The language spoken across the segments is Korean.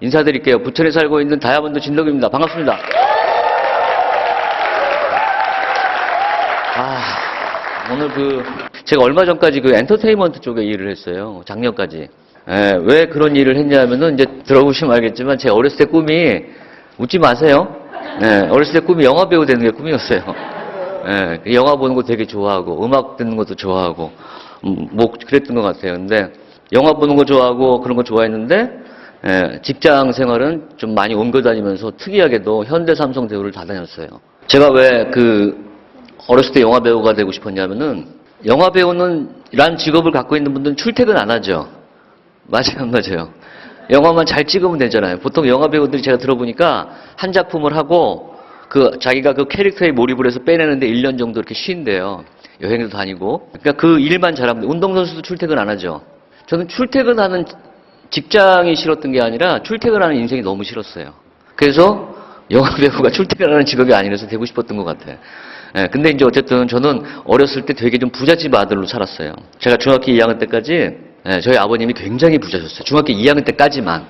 인사드릴게요. 부천에 살고 있는 다이아몬드 진덕입니다. 반갑습니다. 오늘 제가 얼마 전까지 엔터테인먼트 쪽에 일을 했어요. 작년까지. 예, 왜 그런 일을 했냐면은, 이제 들어보시면 알겠지만, 제 어렸을 때 꿈이, 웃지 마세요. 예, 어렸을 때 꿈이 영화배우 되는 게 꿈이었어요. 예, 영화 보는 거 되게 좋아하고, 음악 듣는 것도 좋아하고, 그랬던 것 같아요. 근데, 영화 보는 거 좋아하고, 그런 거 좋아했는데, 예, 직장 생활은 좀 많이 옮겨 다니면서 특이하게도 현대 삼성 대우를 다 다녔어요. 제가 왜 어렸을 때 영화배우가 되고 싶었냐면은, 영화배우는, 란 직업을 갖고 있는 분들은 출퇴근 안 하죠. 맞아요, 안 맞아요? 영화만 잘 찍으면 되잖아요. 보통 영화배우들이 제가 들어보니까, 한 작품을 하고, 자기가 그 캐릭터에 몰입을 해서 빼내는데 1년 정도 이렇게 쉰대요. 여행도 다니고. 그러니까 그 일만 잘하면 돼요. 운동선수도 출퇴근 안 하죠. 저는 출퇴근하는 직장이 싫었던 게 아니라 출퇴근하는 인생이 너무 싫었어요. 그래서 영화배우가 출퇴근하는 직업이 아니라서 되고 싶었던 것 같아요. 예, 근데 이제 어쨌든 저는 어렸을 때 되게 좀 부잣집 아들로 살았어요. 제가 중학교 2학년 때까지, 저희 아버님이 굉장히 부자셨어요. 중학교 2학년 때까지만.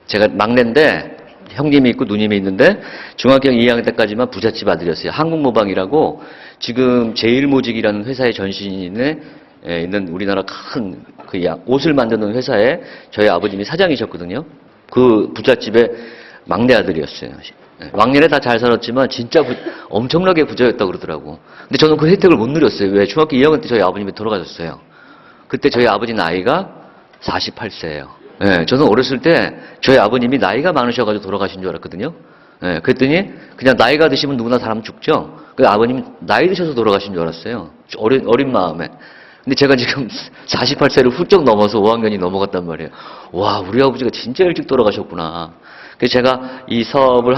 제가 막내인데, 형님이 있고 누님이 있는데, 중학교 2학년 때까지만 부잣집 아들이었어요. 한국모방이라고, 지금 제일모직이라는 회사의 전신에 있는 우리나라 큰 옷을 만드는 회사에 저희 아버님이 사장이셨거든요. 그 부잣집의 막내 아들이었어요. 막내는 다 잘 살았지만 진짜 엄청나게 부자였다고 그러더라고. 근데 저는 그 혜택을 못 누렸어요. 왜? 중학교 2학년 때 저희 아버님이 돌아가셨어요. 그때 저희 아버지 나이가 48세예요. 저는 어렸을 때 저희 아버님이 나이가 많으셔가지고 돌아가신 줄 알았거든요. 그랬더니 그냥 나이가 드시면 누구나 사람 죽죠. 그 아버님이 나이 드셔서 돌아가신 줄 알았어요. 어린 마음에. 근데 제가 지금 48세를 훌쩍 넘어서 5학년이 넘어갔단 말이에요. 와, 우리 아버지가 진짜 일찍 돌아가셨구나. 그래서 제가 이 사업을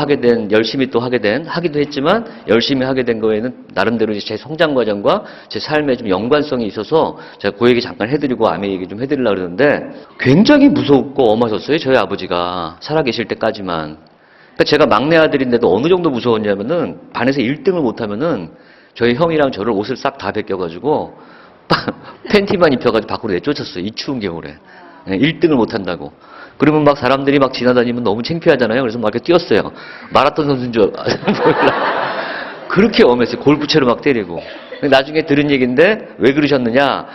열심히 또 하기도 했지만, 열심히 하게 된 거에는 나름대로 제 성장 과정과 제 삶에 좀 연관성이 있어서 제가 그 얘기 잠깐 해드리고 아내 얘기 좀 해드리려고 그러는데, 굉장히 무섭고 엄하셨어요, 저희 아버지가. 살아계실 때까지만. 그러니까 제가 막내 아들인데도 어느 정도 무서웠냐면은, 반에서 1등을 못하면은, 저희 형이랑 저를 옷을 싹 다 벗겨가지고, 팬티만 입혀가지고 밖으로 내쫓았어요. 이 추운 겨울에. 1등을 못한다고. 그러면 막 사람들이 막 지나다니면 너무 창피하잖아요. 그래서 막 이렇게 뛰었어요. 마라톤 선수인 줄 몰라. 그렇게 엄했어요. 골프채로 막 때리고. 나중에 들은 얘기인데 왜 그러셨느냐.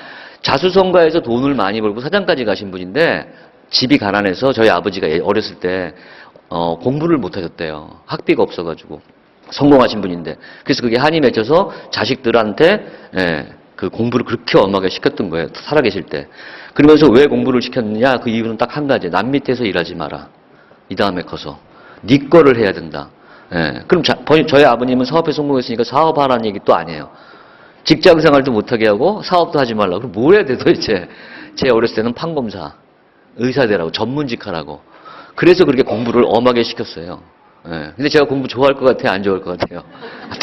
자수성가해서 돈을 많이 벌고 사장까지 가신 분인데 집이 가난해서 저희 아버지가 어렸을 때 공부를 못 하셨대요. 학비가 없어가지고. 성공하신 분인데. 그래서 그게 한이 맺혀서 자식들한테 그 공부를 그렇게 엄하게 시켰던 거예요. 살아계실 때. 그러면서 왜 공부를 시켰느냐? 그 이유는 딱 한 가지. 남 밑에서 일하지 마라. 이 다음에 커서. 네 거를 해야 된다. 그럼 저희 아버님은 사업에 성공했으니까 사업하라는 얘기 또 아니에요. 직장 생활도 못하게 하고 사업도 하지 말라고. 그럼 뭐 해야 돼 도대체? 제 어렸을 때는 판검사, 의사 되라고, 전문직 하라고. 그래서 그렇게 공부를 엄하게 시켰어요. 근데 제가 공부 좋아할 것 같아요? 안 좋아할 것 같아요?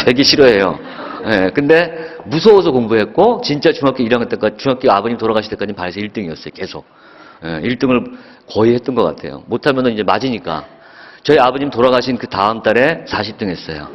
되게 싫어해요. 근데 무서워서 공부했고, 진짜 중학교 1학년 때까지, 중학교 아버님 돌아가실 때까지 반에서 1등이었어요, 계속. 1등을 거의 했던 것 같아요. 못하면은 이제 맞으니까. 저희 아버님 돌아가신 그 다음 달에 40등 했어요.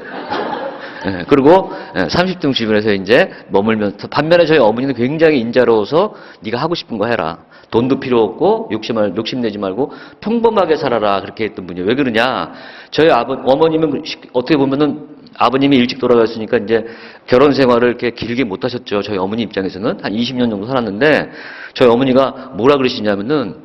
그리고 30등 주변에서 이제 머물면서, 반면에 저희 어머니는 굉장히 인자로워서 네가 하고 싶은 거 해라. 돈도 필요 없고 욕심내지 말고 평범하게 살아라. 그렇게 했던 분이에요. 왜 그러냐? 저희 어머님은 어떻게 보면은 아버님이 일찍 돌아갔으니까 이제 결혼 생활을 이렇게 길게 못 하셨죠. 저희 어머니 입장에서는 한 20년 정도 살았는데 저희 어머니가 뭐라 그러시냐면은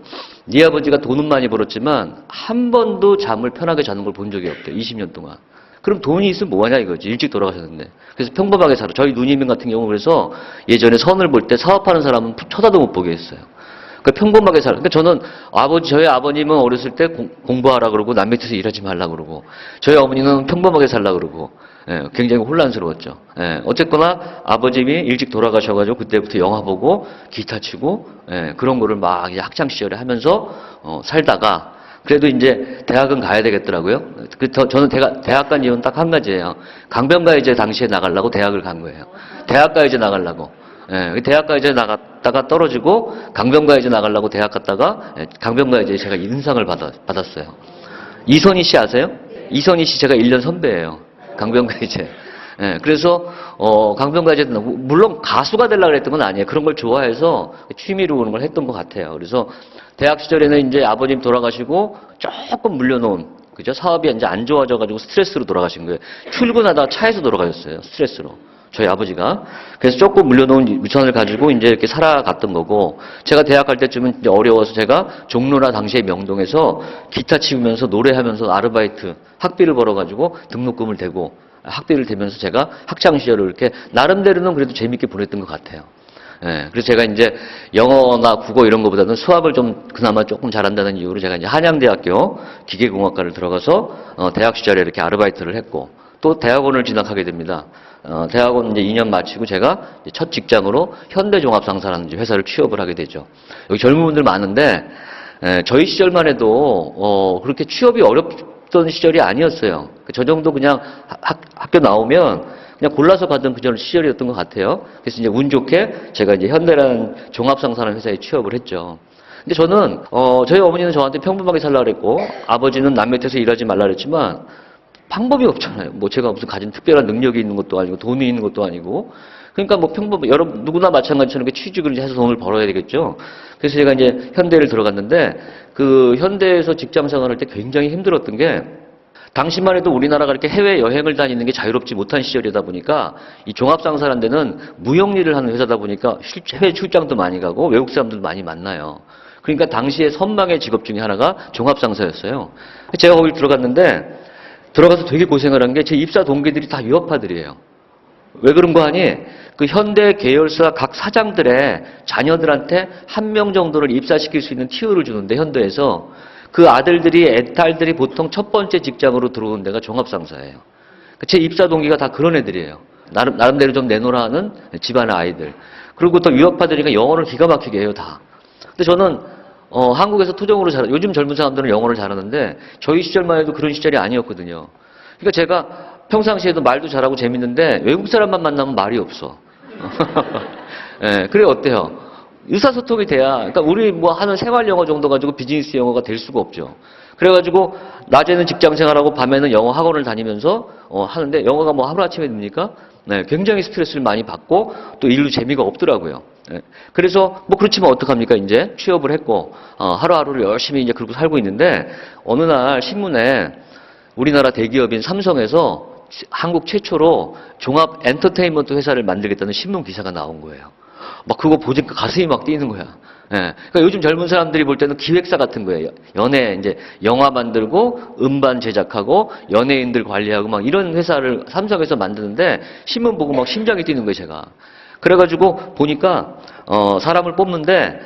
네 아버지가 돈은 많이 벌었지만 한 번도 잠을 편하게 자는 걸 본 적이 없대요. 20년 동안. 그럼 돈이 있으면 뭐하냐 이거지. 일찍 돌아가셨는데. 그래서 평범하게 살아. 저희 누님 같은 경우 그래서 예전에 선을 볼 때 사업하는 사람은 쳐다도 못 보게 했어요. 그러니까 평범하게 살아. 그러니까 저는 저희 아버님은 어렸을 때 공부하라 그러고 남 밑에서 일하지 말라 그러고 저희 어머니는 평범하게 살라 그러고 굉장히 혼란스러웠죠. 어쨌거나 아버님이 일찍 돌아가셔가지고 그때부터 영화 보고 기타 치고 그런 거를 막 이제 학창 시절에 하면서 살다가 그래도 이제 대학은 가야 되겠더라고요. 저는 대학 간 이유는 딱 한 가지예요. 강변가요제 당시에 나가려고 대학을 간 거예요. 대학가요제 나가려고. 대학가요제 나갔다가 떨어지고 강변가요제 나가려고 대학 갔다가 강변가요제 제가 인상을 받았어요. 이선희 씨 아세요? 이선희 씨 제가 1년 선배예요. 강변가요제. 그래서 강변가요제 물론 가수가 되려고 했던 건 아니에요. 그런 걸 좋아해서 취미로 그런 걸 했던 것 같아요. 그래서 대학 시절에는 이제 아버님 돌아가시고 조금 물려놓은, 그죠? 사업이 이제 안 좋아져가지고 스트레스로 돌아가신 거예요. 출근하다가 차에서 돌아가셨어요. 스트레스로. 저희 아버지가. 그래서 조금 물려놓은 유산을 가지고 이제 이렇게 살아갔던 거고, 제가 대학 갈 때쯤은 이제 어려워서 제가 종로나 당시에 명동에서 기타 치우면서 노래하면서 아르바이트 학비를 벌어가지고 등록금을 대고 학비를 대면서 제가 학창 시절을 이렇게 나름대로는 그래도 재밌게 보냈던 것 같아요. 예, 그래서 제가 이제 영어나 국어 이런 것보다는 수학을 좀 그나마 조금 잘한다는 이유로 제가 이제 한양대학교 기계공학과를 들어가서 대학 시절에 이렇게 아르바이트를 했고, 또 대학원을 진학하게 됩니다. 대학원 이제 2년 마치고 제가 이제 첫 직장으로 현대종합상사라는 회사를 취업을 하게 되죠. 여기 젊은 분들 많은데, 저희 시절만 해도 그렇게 취업이 어렵던 시절이 아니었어요. 저 정도 그냥 학교 나오면 그냥 골라서 가던 그 시절이었던 것 같아요. 그래서 이제 운 좋게 제가 이제 현대라는 종합상사라는 회사에 취업을 했죠. 근데 저는 저희 어머니는 저한테 평범하게 살라 그랬고, 아버지는 남 밑에서 일하지 말라 그랬지만 방법이 없잖아요. 뭐 제가 무슨 가진 특별한 능력이 있는 것도 아니고 돈이 있는 것도 아니고. 그러니까 뭐 여러분 누구나 마찬가지처럼 취직을 해서 돈을 벌어야 되겠죠. 그래서 제가 이제 현대를 들어갔는데, 그 현대에서 직장 생활할 때 굉장히 힘들었던 게, 당시만 해도 우리나라가 이렇게 해외 여행을 다니는 게 자유롭지 못한 시절이다 보니까 이 종합상사라는 데는 무역 일을 하는 회사다 보니까 해외 출장도 많이 가고 외국 사람들도 많이 만나요. 그러니까 당시에 선망의 직업 중에 하나가 종합상사였어요. 제가 거기 들어갔는데, 들어가서 되게 고생을 한 게 제 입사 동기들이 다 유학파들이에요. 왜 그런 거 하니? 그 현대 계열사 각 사장들의 자녀들한테 한 명 정도를 입사시킬 수 있는 티오를 주는데, 현대에서 그 아들들이, 딸들이 보통 첫 번째 직장으로 들어오는 데가 종합상사예요. 제 입사 동기가 다 그런 애들이에요. 나름대로 좀 내놓으라 하는 집안의 아이들. 그리고 또 유학파들이니까 영어를 기가 막히게 해요, 다. 근데 저는 한국에서 토종으로 요즘 젊은 사람들은 영어를 잘하는데 저희 시절만 해도 그런 시절이 아니었거든요. 그러니까 제가 평상시에도 말도 잘하고 재밌는데 외국 사람만 만나면 말이 없어. 예, 그래 어때요? 의사소통이 돼야, 그러니까 우리 뭐 하는 생활 영어 정도 가지고 비즈니스 영어가 될 수가 없죠. 그래가지고 낮에는 직장 생활하고 밤에는 영어 학원을 다니면서 하는데, 영어가 뭐 하루아침에 됩니까? 네, 굉장히 스트레스를 많이 받고 또 일도 재미가 없더라고요. 네, 그래서 뭐 그렇지만 어떡합니까? 이제 취업을 했고 하루하루를 열심히 이제 그러고 살고 있는데, 어느 날 신문에 우리나라 대기업인 삼성에서 한국 최초로 종합 엔터테인먼트 회사를 만들겠다는 신문 기사가 나온 거예요. 막 그거 보니까 가슴이 막 뛰는 거야. 예. 그러니까 요즘 젊은 사람들이 볼 때는 기획사 같은 거예요. 연예, 이제 영화 만들고 음반 제작하고 연예인들 관리하고 막 이런 회사를 삼성에서 만드는데, 신문 보고 막 심장이 뛰는 거예요, 제가. 그래가지고 보니까 사람을 뽑는데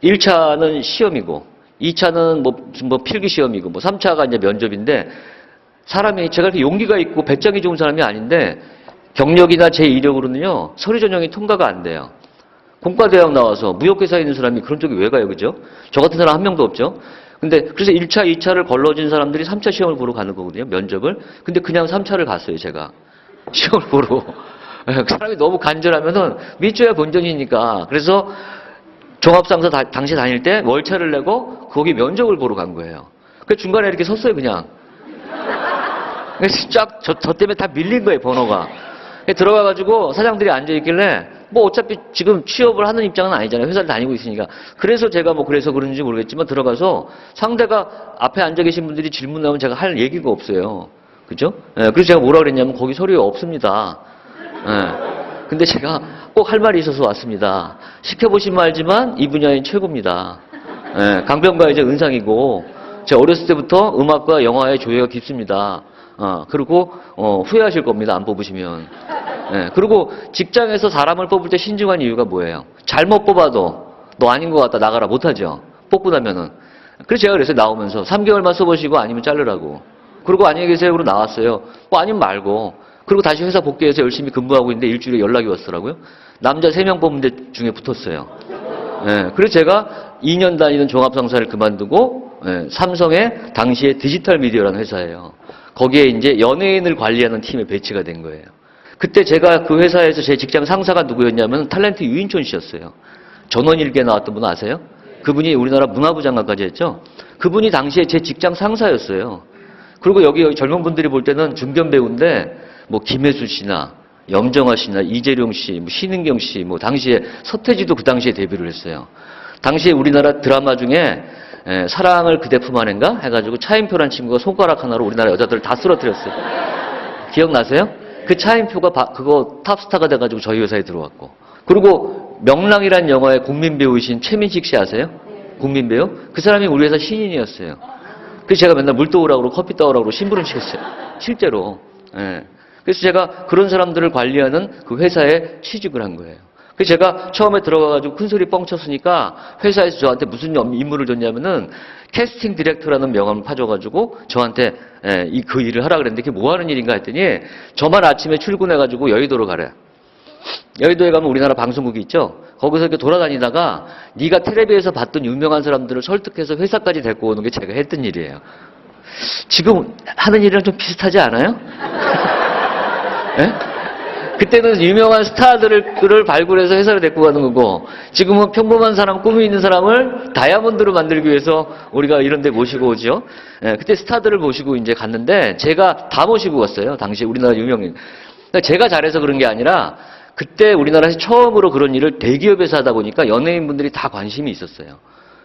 1차는 시험이고 2차는 뭐 필기 시험이고 뭐 3차가 이제 면접인데, 사람이 제가 이렇게 용기가 있고 배짱이 좋은 사람이 아닌데 경력이나 제 이력으로는요 서류 전형이 통과가 안 돼요. 공과대학 나와서 무역회사에 있는 사람이 그런 쪽에 왜 가요, 그죠? 저 같은 사람 한 명도 없죠. 근데 그래서 1차, 2차를 걸러진 사람들이 3차 시험을 보러 가는 거거든요, 면접을. 근데 그냥 3차를 갔어요, 제가. 시험을 보러. 그 사람이 너무 간절하면은 밑줘야 본전이니까. 그래서 종합상사 당시 다닐 때 월차를 내고 거기 면접을 보러 간 거예요. 그 중간에 이렇게 섰어요, 그냥. 그래서 쫙 저 때문에 다 밀린 거예요, 번호가. 들어가가지고 사장들이 앉아있길래 뭐 어차피 지금 취업을 하는 입장은 아니잖아요. 회사를 다니고 있으니까. 그래서 제가 뭐 그래서 그런지 모르겠지만 들어가서 상대가 앞에 앉아 계신 분들이 질문 나오면 제가 할 얘기가 없어요. 그죠? 예, 그래서 제가 뭐라 그랬냐면 거기 서류에 없습니다. 예. 근데 제가 꼭 할 말이 있어서 왔습니다. 시켜보시면 알지만 이 분야엔 최고입니다. 예, 강평가 이제 은상이고 제가 어렸을 때부터 음악과 영화의 조예가 깊습니다. 그리고 후회하실 겁니다. 안 뽑으시면. 예, 그리고 직장에서 사람을 뽑을 때 신중한 이유가 뭐예요? 잘못 뽑아도 너 아닌 것 같다 나가라 못하죠. 뽑고 나면은. 그래서 제가 그랬어요. 나오면서 3개월만 써보시고 아니면 자르라고. 그리고 안녕히 계세요. 그러고 나왔어요. 뭐 아니면 말고. 그리고 다시 회사 복귀해서 열심히 근무하고 있는데 일주일에 연락이 왔더라고요. 남자 3명 뽑는 데 중에 붙었어요. 예, 그래서 제가 2년 다니는 종합상사를 그만두고 삼성의 당시에 디지털 미디어라는 회사예요. 거기에 이제 연예인을 관리하는 팀에 배치가 된 거예요. 그때 제가 그 회사에서 제 직장 상사가 누구였냐면 탤런트 유인촌 씨였어요. 전원일기에 나왔던 분 아세요? 그분이 우리나라 문화부 장관까지 했죠. 그분이 당시에 제 직장 상사였어요. 그리고 여기 젊은 분들이 볼 때는 중견 배우인데 뭐 김혜수 씨나 염정아 씨나 이재룡 씨, 뭐 신은경 씨, 뭐 당시에 서태지도 그 당시에 데뷔를 했어요. 당시에 우리나라 드라마 중에 사랑을 그대 품 안인가 해가지고 차인표란 친구가 손가락 하나로 우리나라 여자들을 다 쓰러뜨렸어요. 기억나세요? 그 차인표가 그거 탑스타가 돼가지고 저희 회사에 들어왔고. 그리고 명랑이란 영화의 국민 배우이신 최민식 씨 아세요? 국민 배우? 그 사람이 우리 회사 신인이었어요. 그래서 제가 맨날 물 떠오라고 그러고 커피 떠오라고 그러고 심부름 시켰어요. 실제로. 예. 그래서 제가 그런 사람들을 관리하는 그 회사에 취직을 한 거예요. 그래서 제가 처음에 들어가가지고 큰 소리 뻥쳤으니까 회사에서 저한테 무슨 임무를 줬냐면은 캐스팅 디렉터라는 명함을 파줘가지고 저한테 그 일을 하라 그랬는데 그게 뭐 하는 일인가 했더니 저만 아침에 출근해가지고 여의도로 가래. 여의도에 가면 우리나라 방송국이 있죠. 거기서 이렇게 돌아다니다가 네가 텔레비에서 봤던 유명한 사람들을 설득해서 회사까지 데리고 오는 게 제가 했던 일이에요. 지금 하는 일이랑 좀 비슷하지 않아요? 예? 그때는 유명한 스타들을 발굴해서 회사를 데리고 가는 거고 지금은 평범한 사람, 꿈이 있는 사람을 다이아몬드로 만들기 위해서 우리가 이런 데 모시고 오죠. 예, 그때 스타들을 모시고 이제 갔는데 제가 다 모시고 갔어요. 당시 우리나라 유명인. 그러니까 제가 잘해서 그런 게 아니라 그때 우리나라에서 처음으로 그런 일을 대기업에서 하다 보니까 연예인분들이 다 관심이 있었어요.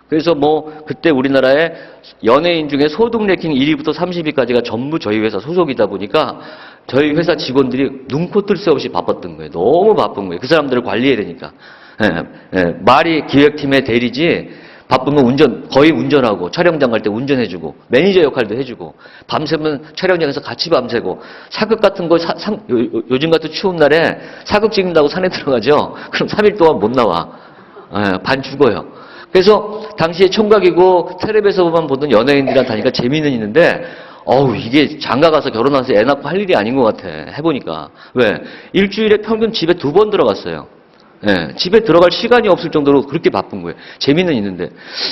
그래서 뭐 그때 우리나라의 연예인 중에 소득 랭킹 1위부터 30위까지가 전부 저희 회사 소속이다 보니까 저희 회사 직원들이 눈코 뜰 새 없이 바빴던 거예요. 너무 바쁜 거예요. 그 사람들을 관리해야 되니까. 말이 기획팀의 대리지 바쁘면 거의 운전하고 촬영장 갈 때 운전해주고 매니저 역할도 해주고 밤새면 촬영장에서 같이 밤새고 사극 같은 거 요즘 같은 추운 날에 사극 찍는다고 산에 들어가죠. 그럼 3일 동안 못 나와. 반 죽어요. 그래서 당시에 총각이고 텔레비에서만 보던 연예인들이랑 다니까 재미는 있는데 이게 장가 가서 결혼해서 애 낳고 할 일이 아닌 것 같아. 해보니까. 왜? 일주일에 평균 집에 2번 들어갔어요. 집에 들어갈 시간이 없을 정도로 그렇게 바쁜 거예요. 재미는 있는데.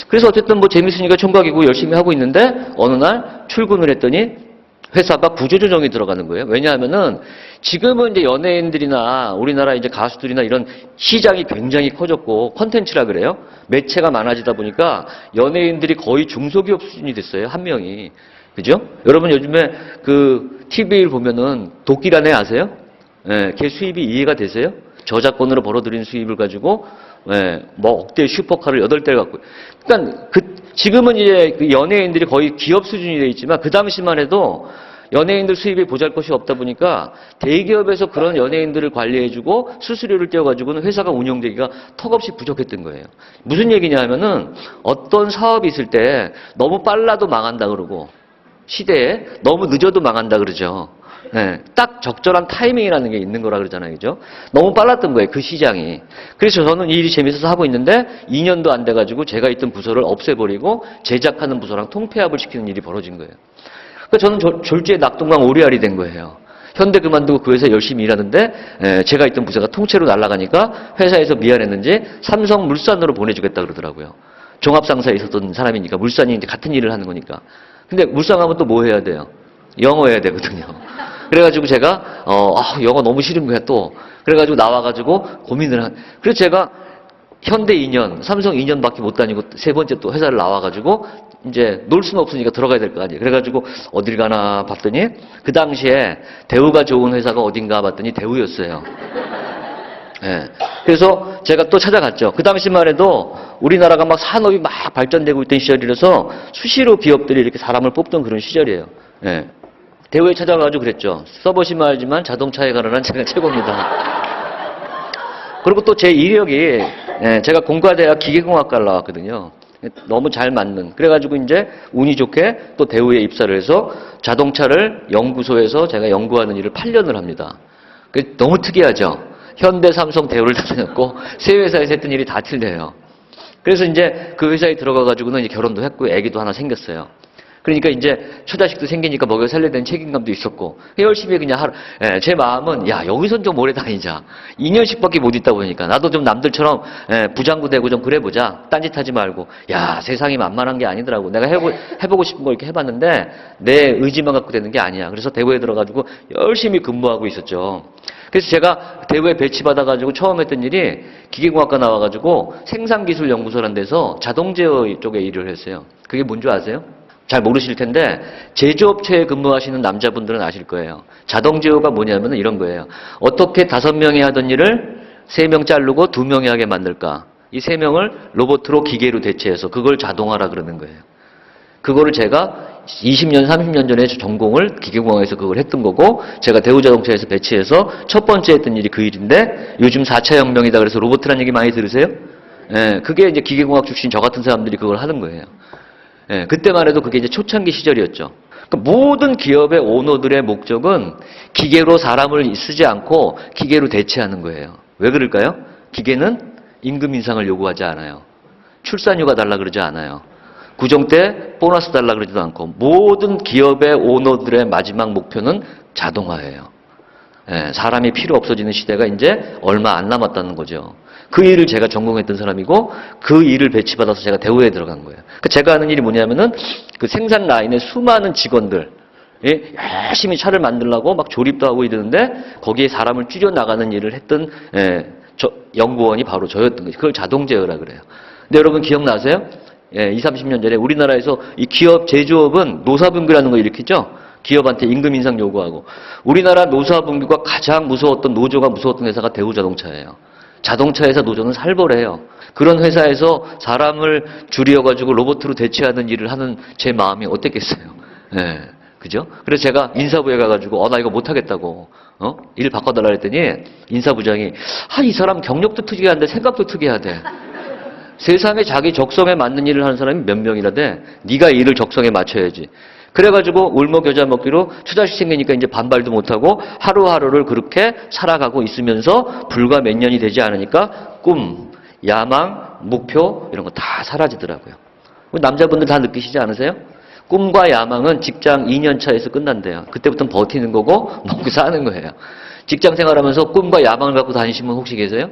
그래서 어쨌든 뭐 재밌으니까 총각이고 열심히 하고 있는데 어느 날 출근을 했더니 회사가 구조조정이 들어가는 거예요. 왜냐하면은 지금은 이제 연예인들이나 우리나라 이제 가수들이나 이런 시장이 굉장히 커졌고 콘텐츠라 그래요. 매체가 많아지다 보니까 연예인들이 거의 중소기업 수준이 됐어요. 한 명이. 그죠? 여러분 요즘에 그 TV를 보면은 도끼란 애 아세요? 걔 수입이 이해가 되세요? 저작권으로 벌어들인 수입을 가지고 뭐 억대 슈퍼카를 8대를 갖고. 그러니까 지금은 이제 그 연예인들이 거의 기업 수준이 돼 있지만 그 당시만 해도 연예인들 수입이 보잘것이 없다 보니까 대기업에서 그런 연예인들을 관리해주고 수수료를 떼어가지고는 회사가 운영되기가 턱없이 부족했던 거예요. 무슨 얘기냐 하면은 어떤 사업이 있을 때 너무 빨라도 망한다 그러고 시대에 너무 늦어도 망한다 그러죠. 딱 적절한 타이밍이라는 게 있는 거라 그러잖아요. 그죠? 너무 빨랐던 거예요. 그 시장이. 그래서 저는 이 일이 재밌어서 하고 있는데 2년도 안 돼가지고 제가 있던 부서를 없애버리고 제작하는 부서랑 통폐합을 시키는 일이 벌어진 거예요. 그러니까 저는 졸지에 낙동강 오리알이 된 거예요. 현대 그만두고 그 회사에 열심히 일하는데 제가 있던 부서가 통째로 날아가니까 회사에서 미안했는지 삼성물산으로 보내주겠다 그러더라고요. 종합상사에 있었던 사람이니까 물산이 이제 같은 일을 하는 거니까. 근데 물산 가면 또 뭐 해야 돼요? 영어 해야 되거든요. 그래가지고 제가 영어 너무 싫은 거야 또. 그래가지고 나와가지고 고민을 그래서 제가 현대 2년, 삼성 2년밖에 못 다니고 세 번째 또 회사를 나와가지고 이제 놀 수는 없으니까 들어가야 될 거 아니에요. 그래가지고 어딜 가나 봤더니 그 당시에 대우가 좋은 회사가 어딘가 봤더니 대우였어요. 그래서 제가 또 찾아갔죠. 그 당시만 해도 우리나라가 막 산업이 막 발전되고 있던 시절이라서 수시로 기업들이 이렇게 사람을 뽑던 그런 시절이에요. 대우에 찾아가가지고 그랬죠. 써보시면 알지만 자동차에 관한 제가 최고입니다. 그리고 또 제 이력이 제가 공과대학 기계공학과를 나왔거든요. 너무 잘 맞는. 그래가지고 이제 운이 좋게 또 대우에 입사를 해서 자동차를 연구소에서 제가 연구하는 일을 8년을 합니다. 너무 특이하죠. 현대, 삼성, 대우를 다 다녔고 세 회사에서 했던 일이 다 틀려요. 그래서 이제 그 회사에 들어가가지고는 이제 결혼도 했고 애기도 하나 생겼어요. 그러니까 이제 처자식도 생기니까 먹여 살려야 되는 책임감도 있었고 열심히 그냥 제 마음은 여기선 좀 오래 다니자. 2년씩밖에 못 있다 보니까 나도 좀 남들처럼 부장도 되고 좀 그래보자. 딴짓하지 말고 세상이 만만한 게 아니더라고. 내가 해보고 싶은 거 이렇게 해봤는데 내 의지만 갖고 되는 게 아니야. 그래서 대우에 들어가지고 열심히 근무하고 있었죠. 그래서 제가 대우에 배치받아가지고 처음 했던 일이 기계공학과 나와가지고 생산기술연구소라는 데서 자동제어 쪽에 일을 했어요. 그게 뭔지 아세요? 잘 모르실 텐데 제조업체에 근무하시는 남자분들은 아실 거예요. 자동제어가 뭐냐면 이런 거예요. 어떻게 5명이 하던 일을 3명 자르고 2명이 하게 만들까? 이 3명을 로봇으로 기계로 대체해서 그걸 자동화라 그러는 거예요. 그거를 제가 20년, 30년 전에 전공을 기계공학에서 그걸 했던 거고, 제가 대우자동차에서 배치해서 첫 번째 했던 일이 그 일인데, 요즘 4차 혁명이다 그래서 로봇이라는 얘기 많이 들으세요? 예, 그게 이제 기계공학 출신 저 같은 사람들이 그걸 하는 거예요. 예, 그때만 해도 그게 이제 초창기 시절이었죠. 그러니까 모든 기업의 오너들의 목적은 기계로 사람을 쓰지 않고 기계로 대체하는 거예요. 왜 그럴까요? 기계는 임금 인상을 요구하지 않아요. 출산휴가 달라 그러지 않아요. 구정 때 보너스 달라 그러지도 않고, 모든 기업의 오너들의 마지막 목표는 자동화예요. 예, 사람이 필요 없어지는 시대가 이제 얼마 안 남았다는 거죠. 그 일을 제가 전공했던 사람이고, 그 일을 배치받아서 제가 대우에 들어간 거예요. 그러니까 제가 하는 일이 뭐냐면은 그 생산 라인의 수많은 직원들, 예, 열심히 차를 만들려고 막 조립도 하고 이러는데 거기에 사람을 줄여나가는 일을 했던 연구원이 바로 저였던 거죠. 그걸 자동 제어라 그래요. 근데 여러분 기억나세요? 예, 20, 30년 전에 우리나라에서 이 기업 제조업은 노사분규라는 거 일으켰죠? 기업한테 임금 인상 요구하고. 우리나라 노사분규가 가장 무서웠던, 노조가 무서웠던 회사가 대우자동차예요. 자동차 회사 노조는 살벌해요. 그런 회사에서 사람을 줄여가지고 로봇으로 대체하는 일을 하는 제 마음이 어땠겠어요? 예, 그죠? 그래서 제가 인사부에 가가지고, 나 이거 못하겠다고, 일 바꿔달라 그랬더니, 인사부장이, 이 사람 경력도 특이한데 생각도 특이하대. 세상에 자기 적성에 맞는 일을 하는 사람이 몇 명이라 돼. 네가 일을 적성에 맞춰야지. 그래가지고 울먹여자 먹기로 투자시 생기니까 이제 반발도 못하고 하루하루를 그렇게 살아가고 있으면서 불과 몇 년이 되지 않으니까 꿈, 야망, 목표 이런 거 다 사라지더라고요. 남자분들 다 느끼시지 않으세요? 꿈과 야망은 직장 2년 차에서 끝난대요. 그때부터는 버티는 거고 먹고 사는 거예요. 직장 생활하면서 꿈과 야망을 갖고 다니신 분 혹시 계세요?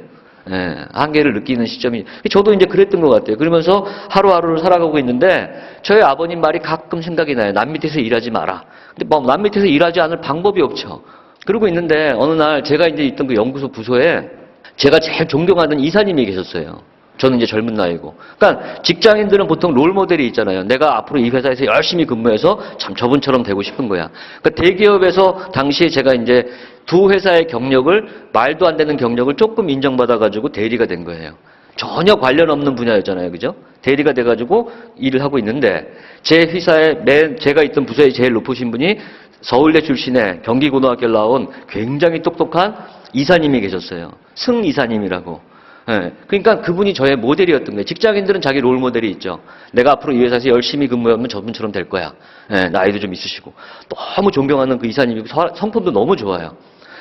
예, 한계를 느끼는 시점이, 저도 이제 그랬던 것 같아요. 그러면서 하루하루를 살아가고 있는데, 저희 아버님 말이 가끔 생각이 나요. 남 밑에서 일하지 마라. 근데 뭐, 남 밑에서 일하지 않을 방법이 없죠. 그러고 있는데, 어느 날 제가 이제 있던 그 연구소 부서에 제가 제일 존경하는 이사님이 계셨어요. 저는 이제 젊은 나이고. 그러니까 직장인들은 보통 롤 모델이 있잖아요. 내가 앞으로 이 회사에서 열심히 근무해서 참 저분처럼 되고 싶은 거야. 그러니까 대기업에서 당시에 제가 이제 두 회사의 경력을, 말도 안 되는 경력을 조금 인정받아가지고 대리가 된 거예요. 전혀 관련 없는 분야였잖아요. 그죠? 대리가 돼가지고 일을 하고 있는데, 제 회사에, 제가 있던 부서에 제일 높으신 분이 서울대 출신의 경기고등학교를 나온 굉장히 똑똑한 이사님이 계셨어요. 승 이사님이라고. 예, 그러니까 그분이 저의 모델이었던 거예요. 직장인들은 자기 롤 모델이 있죠. 내가 앞으로 이 회사에서 열심히 근무하면 저분처럼 될 거야. 예, 나이도 좀 있으시고. 너무 존경하는 그 이사님이고 성품도 너무 좋아요.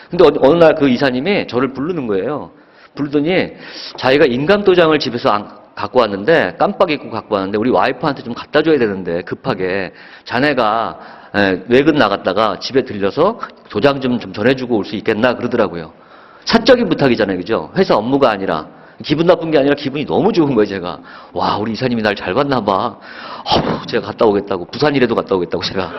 근데 어느 날 그 이사님이 저를 부르는 거예요. 부르더니 자기가 인감도장을 집에서 갖고 왔는데, 깜빡 잊고 갖고 왔는데 우리 와이프한테 좀 갖다 줘야 되는데 급하게 자네가 외근 나갔다가 집에 들려서 도장 좀 전해주고 올 수 있겠나 그러더라고요. 사적인 부탁이잖아요. 그죠? 회사 업무가 아니라. 기분 나쁜 게 아니라 기분이 너무 좋은 거예요, 제가. 와, 우리 이사님이 날 잘 봤나 봐. 제가 갔다 오겠다고. 부산이라도 갔다 오겠다고, 제가.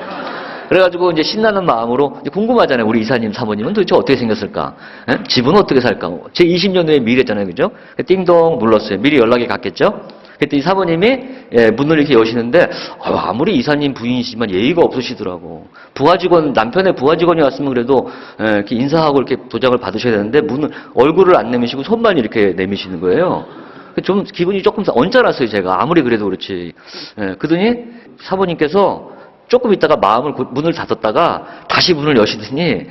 그래가지고 이제 신나는 마음으로, 이제 궁금하잖아요. 우리 이사님, 사모님은 도대체 어떻게 생겼을까? 에? 집은 어떻게 살까? 제 20년 후에 미래잖아요. 그죠? 띵동 눌렀어요. 미리 연락이 갔겠죠? 그랬더니 사모님이 문을 이렇게 여시는데, 아무리 이사님 부인이시지만 예의가 없으시더라고. 남편의 부하 직원이 왔으면 그래도 이렇게 인사하고 이렇게 도장을 받으셔야 되는데, 얼굴을 안 내미시고 손만 이렇게 내미시는 거예요. 좀 기분이 조금 언짢았어요, 제가. 아무리 그래도 그렇지. 그러더니 사모님께서 조금 있다가 문을 닫았다가 다시 문을 여시더니,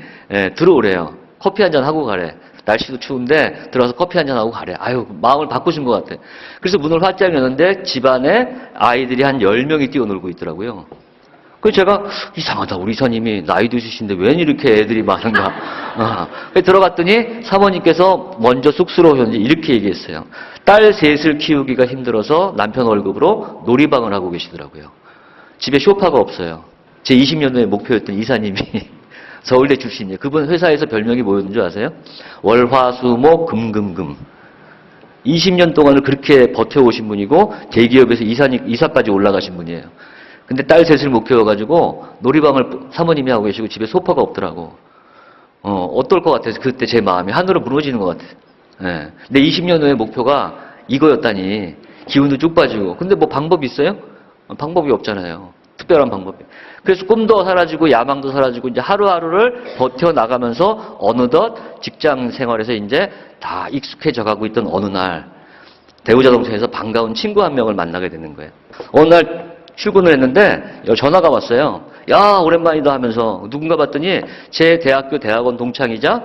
들어오래요. 커피 한잔 하고 가래. 날씨도 추운데 들어와서 커피 한잔 하고 가래. 마음을 바꾸신 것 같아. 그래서 문을 활짝 여는데 집안에 아이들이 한 10명이 뛰어놀고 있더라고요. 그래서 제가 이상하다. 우리 이사님이 나이도 있으신데 웬 이렇게 애들이 많은가. 들어갔더니 사모님께서 먼저 쑥스러우셨는지 이렇게 얘기했어요. 딸 셋을 키우기가 힘들어서 남편 월급으로 놀이방을 하고 계시더라고요. 집에 쇼파가 없어요. 제 20년 후의 목표였던 이사님이 서울대 출신이에요. 그분 회사에서 별명이 뭐였는 줄 아세요? 월화수목 금금금. 20년 동안을 그렇게 버텨오신 분이고 대기업에서 이사까지 올라가신 분이에요. 근데 딸 셋을 못 키워가지고 놀이방을 사모님이 하고 계시고 집에 소파가 없더라고. 어떨 것 같아서 그때 제 마음이 하늘로 무너지는 것 같아요. 근데 20년 후의 목표가 이거였다니 기운도 쭉 빠지고. 근데 뭐 방법이 있어요? 방법이 없잖아요. 특별한 방법이. 그래서 꿈도 사라지고 야망도 사라지고 이제 하루하루를 버텨나가면서 어느덧 직장 생활에서 이제 다 익숙해져 가고 있던 어느 날 대우자동차에서 반가운 친구 한 명을 만나게 되는 거예요. 어느 날 출근을 했는데 전화가 왔어요. 야, 오랜만이다 하면서 누군가 봤더니 제 대학교 대학원 동창이자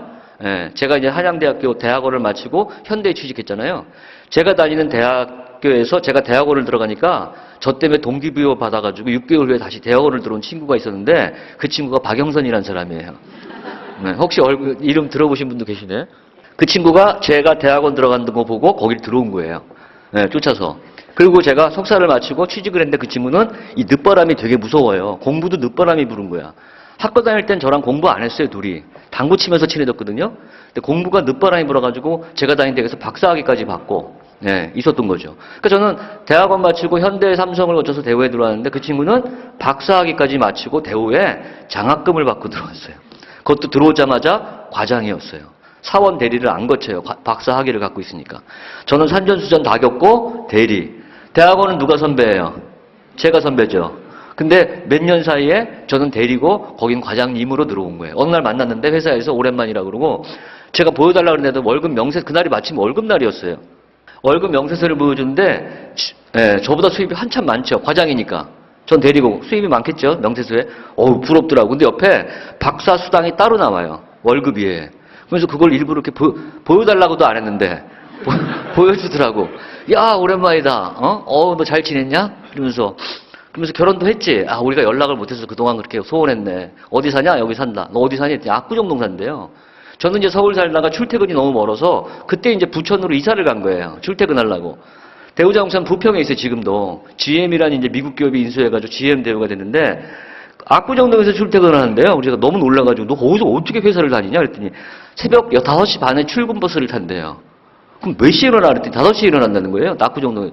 제가 이제 한양대학교 대학원을 마치고 현대에 취직했잖아요. 제가 다니는 대학교에서 제가 대학원을 들어가니까 저 때문에 동기부여 받아가지고 6개월 후에 다시 대학원을 들어온 친구가 있었는데 그 친구가 박영선이라는 사람이에요. 혹시 이름 들어보신 분도 계시네? 그 친구가 제가 대학원 들어간 거 보고 거길 들어온 거예요. 쫓아서. 그리고 제가 석사를 마치고 취직을 했는데 그 친구는 이 늦바람이 되게 무서워요. 공부도 늦바람이 부른 거야. 학교 다닐 땐 저랑 공부 안 했어요, 둘이. 당구 치면서 친해졌거든요. 근데 공부가 늦바람이 불어가지고 제가 다닌 데에서 박사학위까지 받고, 있었던 거죠. 그러니까 저는 대학원 마치고 현대 삼성을 거쳐서 대우에 들어왔는데 그 친구는 박사학위까지 마치고 대우에 장학금을 받고 들어왔어요. 그것도 들어오자마자 과장이었어요. 사원 대리를 안 거쳐요. 박사 학위를 갖고 있으니까. 저는 산전수전 다 겪고 대리. 대학원은 누가 선배예요? 제가 선배죠. 근데 몇 년 사이에 저는 대리고 거긴 과장님으로 들어온 거예요. 어느 날 만났는데 회사에서 오랜만이라 그러고 제가 보여달라고 그랬는데 월급 명세 그날이 마침 월급날이었어요. 월급 명세서를 보여주는데 저보다 수입이 한참 많죠. 과장이니까. 전 대리고 수입이 많겠죠. 명세서에. 어우 부럽더라고. 근데 옆에 박사 수당이 따로 나와요. 월급 위에. 그래서 그걸 일부러 이렇게 보여달라고도 안 했는데 보여주더라고. 야 오랜만이다. 너 잘 지냈냐? 그러면서 결혼도 했지. 아 우리가 연락을 못해서 그동안 그렇게 소원했네. 어디 사냐? 여기 산다. 너 어디 사니? 압구정동 산대요. 저는 이제 서울 살다가 출퇴근이 너무 멀어서 그때 이제 부천으로 이사를 간 거예요. 출퇴근하려고. 대우자동차는 부평에 있어요. 지금도 GM이라는 이제 미국 기업이 인수해가지고 GM 대우가 됐는데 압구정동에서 출퇴근을 하는데요. 우리가 너무 놀라가지고 너 거기서 어떻게 회사를 다니냐 그랬더니 새벽 5시 반에 출근 버스를 탄대요. 그럼 몇 시에 일어나 그랬더니 5시에 일어난다는 거예요. 압구정동에.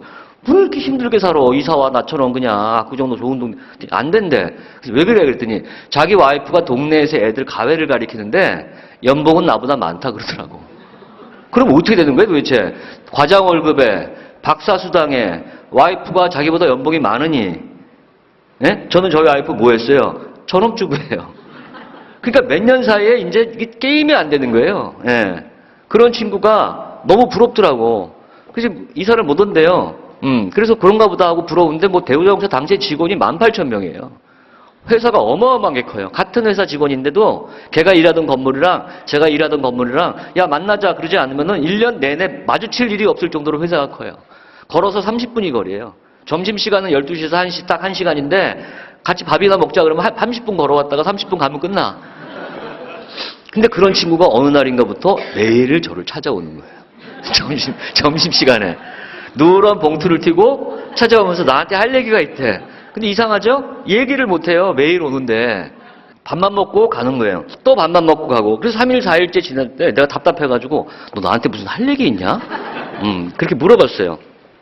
왜 이렇게 힘들게 살아? 이사와 나처럼 그냥 압구정동 좋은 동네. 안 된대. 그래서 왜 그래? 그랬더니 자기 와이프가 동네에서 애들 가회를 가리키는데 연봉은 나보다 많다 그러더라고. 그럼 어떻게 되는 거예요 도대체? 과장 월급에 박사 수당에 와이프가 자기보다 연봉이 많으니 저는 저희 와이프 뭐 했어요? 전업주부예요. 그러니까 몇 년 사이에 이제 이게 게임이 안 되는 거예요. 그런 친구가 너무 부럽더라고. 그래서 이사를 못 온대요. 그래서 그런가 보다 하고 부러운데 뭐 대우자동차 당시에 직원이 18,000명이에요. 회사가 어마어마하게 커요. 같은 회사 직원인데도 걔가 일하던 건물이랑 제가 일하던 건물이랑 야 만나자 그러지 않으면은 1년 내내 마주칠 일이 없을 정도로 회사가 커요. 걸어서 30분이 거리예요. 점심시간은 12시에서 1시 딱 1시간인데 같이 밥이나 먹자 그러면 30분 걸어왔다가 30분 가면 끝나. 근데 그런 친구가 어느 날인가부터 매일 저를 찾아오는 거예요. 점심시간에. 누런 봉투를 튀고 찾아오면서 나한테 할 얘기가 있대. 근데 이상하죠? 얘기를 못해요. 매일 오는데. 밥만 먹고 가는 거예요. 또 밥만 먹고 가고. 그래서 3일, 4일째 지날 때 내가 답답해가지고 너 나한테 무슨 할 얘기 있냐? 그렇게 물어봤어요.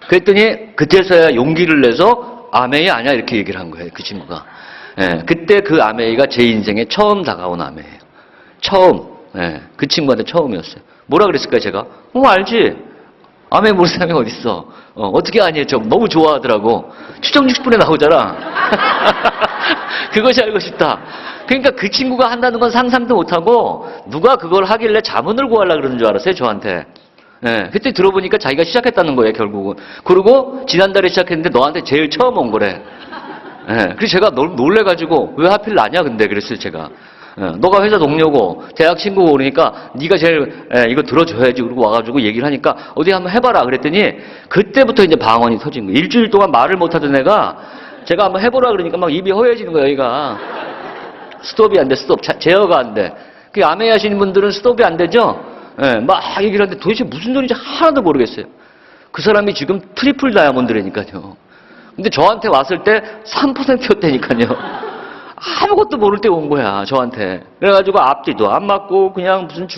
그랬더니 그때서야 용기를 내서 아메이 아냐 이렇게 얘기를 한 거예요. 그 친구가. 그때 그 아메이가 제 인생에 처음 다가온 아메이예요. 처음. 그 친구한테 처음이었어요. 뭐라 그랬을까요 제가? 알지. 아메이 모르는 사람이 어딨어. 어떻게 아니? 저 너무 좋아하더라고. 추정 60분에 나오잖아. 그것이 알고 싶다. 그러니까 그 친구가 한다는 건 상상도 못하고 누가 그걸 하길래 자문을 구하려고 그러는 줄 알았어요 저한테. 그때 들어보니까 자기가 시작했다는 거예요 결국은. 그리고 지난달에 시작했는데 너한테 제일 처음 온 거래. 그래서 제가 놀래가지고 왜 하필 나냐 근데 그랬어요 제가. 너가 회사 동료고 대학 친구고 그러니까 네가 제일 이거 들어줘야지 그러고 와가지고 얘기를 하니까 어디 한번 해봐라 그랬더니 그때부터 이제 방언이 터진 거예요. 일주일 동안 말을 못하던 애가 제가 한번 해보라 그러니까 막 입이 허해지는 거예요 여기가. 스톱이 안 돼 스톱 제어가 안 돼. 그 아메이 하시는 분들은 스톱이 안 되죠. 막 얘기를 하는데 도대체 무슨 소리인지 하나도 모르겠어요. 그 사람이 지금 트리플 다이아몬드라니까요. 근데 저한테 왔을 때 3%였다니까요. 아무것도 모를 때 온 거야 저한테. 그래가지고 앞뒤도 안 맞고 그냥 무슨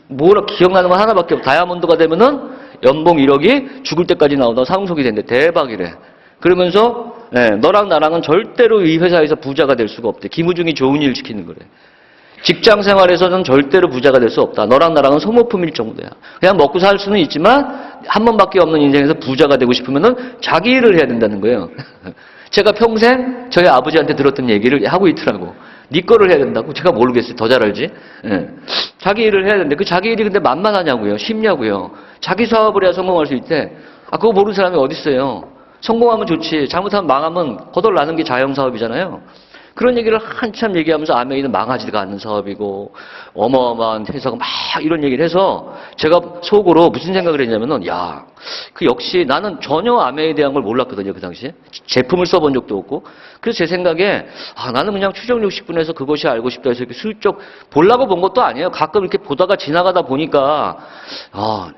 뭐라 기억나는 건 하나밖에 없고 다이아몬드가 되면은 연봉 1억이 죽을 때까지 나오다 상속이 된대. 대박이래. 그러면서 너랑 나랑은 절대로 이 회사에서 부자가 될 수가 없대. 김우중이 좋은 일 시키는 거래. 직장 생활에서는 절대로 부자가 될 수 없다. 너랑 나랑은 소모품일 정도야. 그냥 먹고 살 수는 있지만 한 번밖에 없는 인생에서 부자가 되고 싶으면은 자기 일을 해야 된다는 거예요. 제가 평생 저희 아버지한테 들었던 얘기를 하고 있더라고. 네 거를 해야 된다고? 제가 모르겠어요. 더 잘 알지? 자기 일을 해야 되는데 그 자기 일이 근데 만만하냐고요? 쉽냐고요? 자기 사업을 해야 성공할 수 있대. 아, 그거 모르는 사람이 어디 있어요. 성공하면 좋지. 잘못하면 망하면 거덜나는 게 자영사업이잖아요. 그런 얘기를 한참 얘기하면서 아메이는 망하지가 않는 사업이고 어마어마한 회사가 막 이런 얘기를 해서 제가 속으로 무슨 생각을 했냐면은 야, 그 역시 나는 전혀 아메이에 대한 걸 몰랐거든요. 그 당시에. 제품을 써본 적도 없고. 그래서 제 생각에 아, 나는 그냥 추정 60분에서 그것이 알고 싶다 해서 이렇게 슬쩍 보려고 본 것도 아니에요. 가끔 이렇게 보다가 지나가다 보니까 아,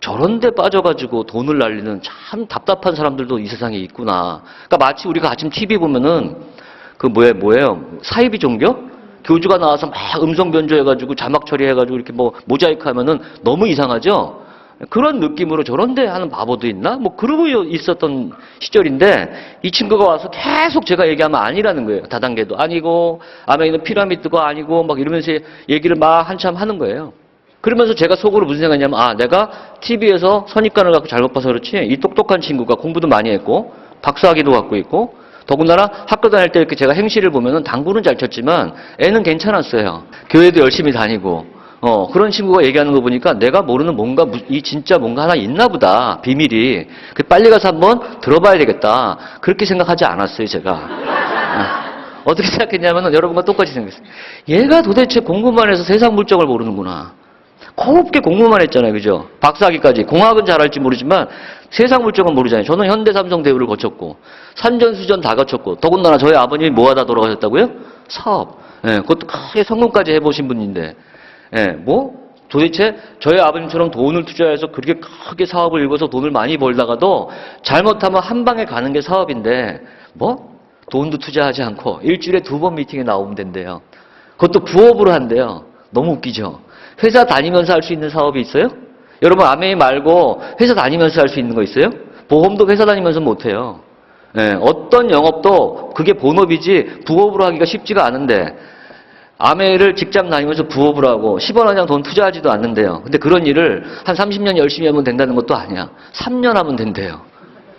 저런 데 빠져가지고 돈을 날리는 참 답답한 사람들도 이 세상에 있구나. 그러니까 마치 우리가 아침 TV 보면은 그 뭐예요? 사이비 종교? 교주가 나와서 막 음성 변조해가지고 자막 처리해가지고 이렇게 뭐 모자이크 하면은 너무 이상하죠? 그런 느낌으로 저런데 하는 바보도 있나? 뭐 그러고 있었던 시절인데 이 친구가 와서 계속 제가 얘기하면 아니라는 거예요. 다단계도 아니고 아메이는 피라미드가 아니고 막 이러면서 얘기를 막 한참 하는 거예요. 그러면서 제가 속으로 무슨 생각이냐면 아, 내가 TV에서 선입관을 갖고 잘못 봐서 그렇지 이 똑똑한 친구가 공부도 많이 했고 박사학위도 갖고 있고 더군다나 학교 다닐 때 이렇게 제가 행실을 보면은 당구는 잘 쳤지만 애는 괜찮았어요. 교회도 열심히 다니고 그런 친구가 얘기하는 거 보니까 내가 모르는 뭔가 이 진짜 뭔가 하나 있나 보다. 비밀이. 빨리 가서 한번 들어봐야 되겠다. 그렇게 생각하지 않았어요, 제가. 어떻게 생각했냐면은 여러분과 똑같이 생각했어요. 얘가 도대체 공부만 해서 세상 물정을 모르는구나. 곱게 공부만 했잖아요. 그죠? 박사학위까지. 공학은 잘할지 모르지만 세상 물정은 모르잖아요. 저는 현대삼성대우를 거쳤고 산전수전 다 거쳤고 더군다나 저희 아버님이 뭐 하다 돌아가셨다고요? 사업. 예, 그것도 크게 성공까지 해보신 분인데 예, 뭐 도대체 저희 아버님처럼 돈을 투자해서 그렇게 크게 사업을 일궈서 돈을 많이 벌다가도 잘못하면 한 방에 가는 게 사업인데 뭐 돈도 투자하지 않고 일주일에 2번 미팅에 나오면 된대요. 그것도 부업으로 한대요. 너무 웃기죠? 회사 다니면서 할 수 있는 사업이 있어요? 여러분 아메이 말고 회사 다니면서 할 수 있는 거 있어요? 보험도 회사 다니면서 못해요. 예, 어떤 영업도 그게 본업이지 부업으로 하기가 쉽지가 않은데 아메이를 직장 다니면서 부업으로 하고 10원 한 장 돈 투자하지도 않는데요. 근데 그런 일을 한 30년 열심히 하면 된다는 것도 아니야. 3년 하면 된대요.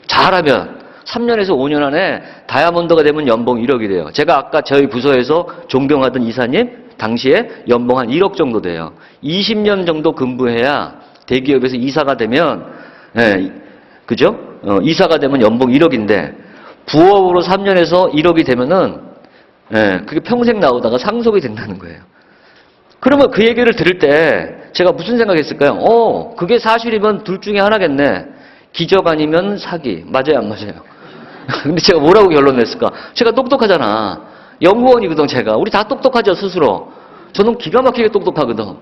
잘하면 3년에서 5년 안에 다이아몬드가 되면 연봉 1억이 돼요. 제가 아까 저희 부서에서 존경하던 이사님 당시에 연봉 한 1억 정도 돼요. 20년 정도 근무해야 대기업에서 이사가 되면 그죠? 이사가 되면 연봉 1억인데 부업으로 3년에서 1억이 되면은 그게 평생 나오다가 상속이 된다는 거예요. 그러면 그 얘기를 들을 때 제가 무슨 생각했을까요? 그게 사실이면 둘 중에 하나겠네. 기적 아니면 사기. 맞아요, 안 맞아요? 근데 제가 뭐라고 결론 냈을까? 제가 똑똑하잖아. 연구원이거든, 제가. 우리 다 똑똑하죠, 스스로. 저는 기가 막히게 똑똑하거든.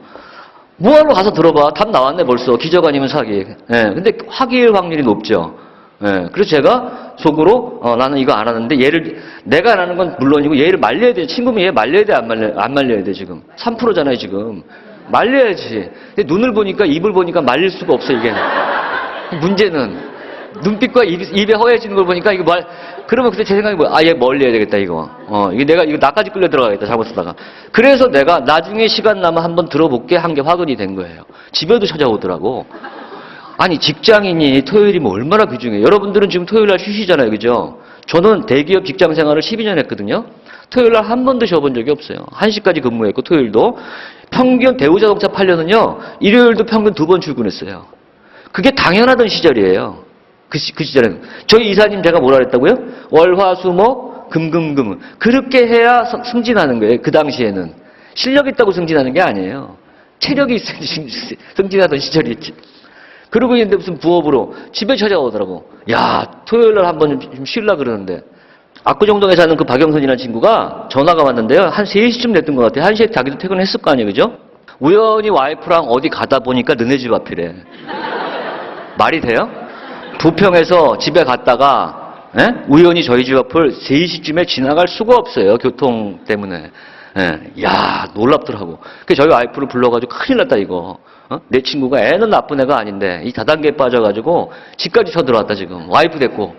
뭐하러 가서 들어봐. 답 나왔네, 벌써. 기적 아니면 사기. 근데 확일 확률이 높죠. 그래서 제가 속으로, 나는 이거 안 하는데, 내가 안 하는 건 물론이고, 얘를 말려야 돼. 친구면 얘 말려야 돼, 안 말려야 돼, 지금. 3%잖아요, 지금. 말려야지. 근데 눈을 보니까, 입을 보니까 말릴 수가 없어, 이게. 문제는. 눈빛과 입에 허해지는 걸 보니까 이거 그러면 그때 제 생각이 뭐야? 얘 멀리 해야 되겠다, 이거. 이거 나까지 끌려 들어가겠다, 잘못 쓰다가. 그래서 내가 나중에 시간 나면 한번 들어볼게 한 게 화근이 된 거예요. 집에도 찾아오더라고. 아니, 직장인이 토요일이 뭐 얼마나 귀중해요. 여러분들은 지금 토요일 날 쉬시잖아요, 그죠? 저는 대기업 직장 생활을 12년 했거든요. 토요일 날 한 번도 쉬어본 적이 없어요. 1시까지 근무했고, 토요일도. 평균 대우자동차 팔려는요, 일요일도 평균 2번 출근했어요. 그게 당연하던 시절이에요. 그 시절에는. 저희 이사님 제가 뭐라 그랬다고요? 월화수목 금금금. 그렇게 해야 승진하는 거예요. 그 당시에는. 실력 있다고 승진하는 게 아니에요. 체력이 있어야지 승진하던 시절이었지. 그러고 있는데 무슨 부업으로 집에 찾아오더라고. 야, 토요일 날 한번 좀 쉬려고 그러는데. 압구정동에 사는 그 박영선이라는 친구가 전화가 왔는데요. 한 3시쯤 됐던 것 같아요. 1시에 자기도 퇴근했을 거 아니에요. 그죠? 우연히 와이프랑 어디 가다 보니까 너네 집 앞이래. 말이 돼요? 부평에서 집에 갔다가 우연히 저희 집 앞을 3시쯤에 지나갈 수가 없어요. 교통 때문에. 야, 놀랍더라고. 그래서 저희 와이프를 불러가지고 큰일 났다 이거. 내 친구가 애는 나쁜 애가 아닌데 이 다단계에 빠져가지고 집까지 쳐들어왔다 지금. 와이프 됐고.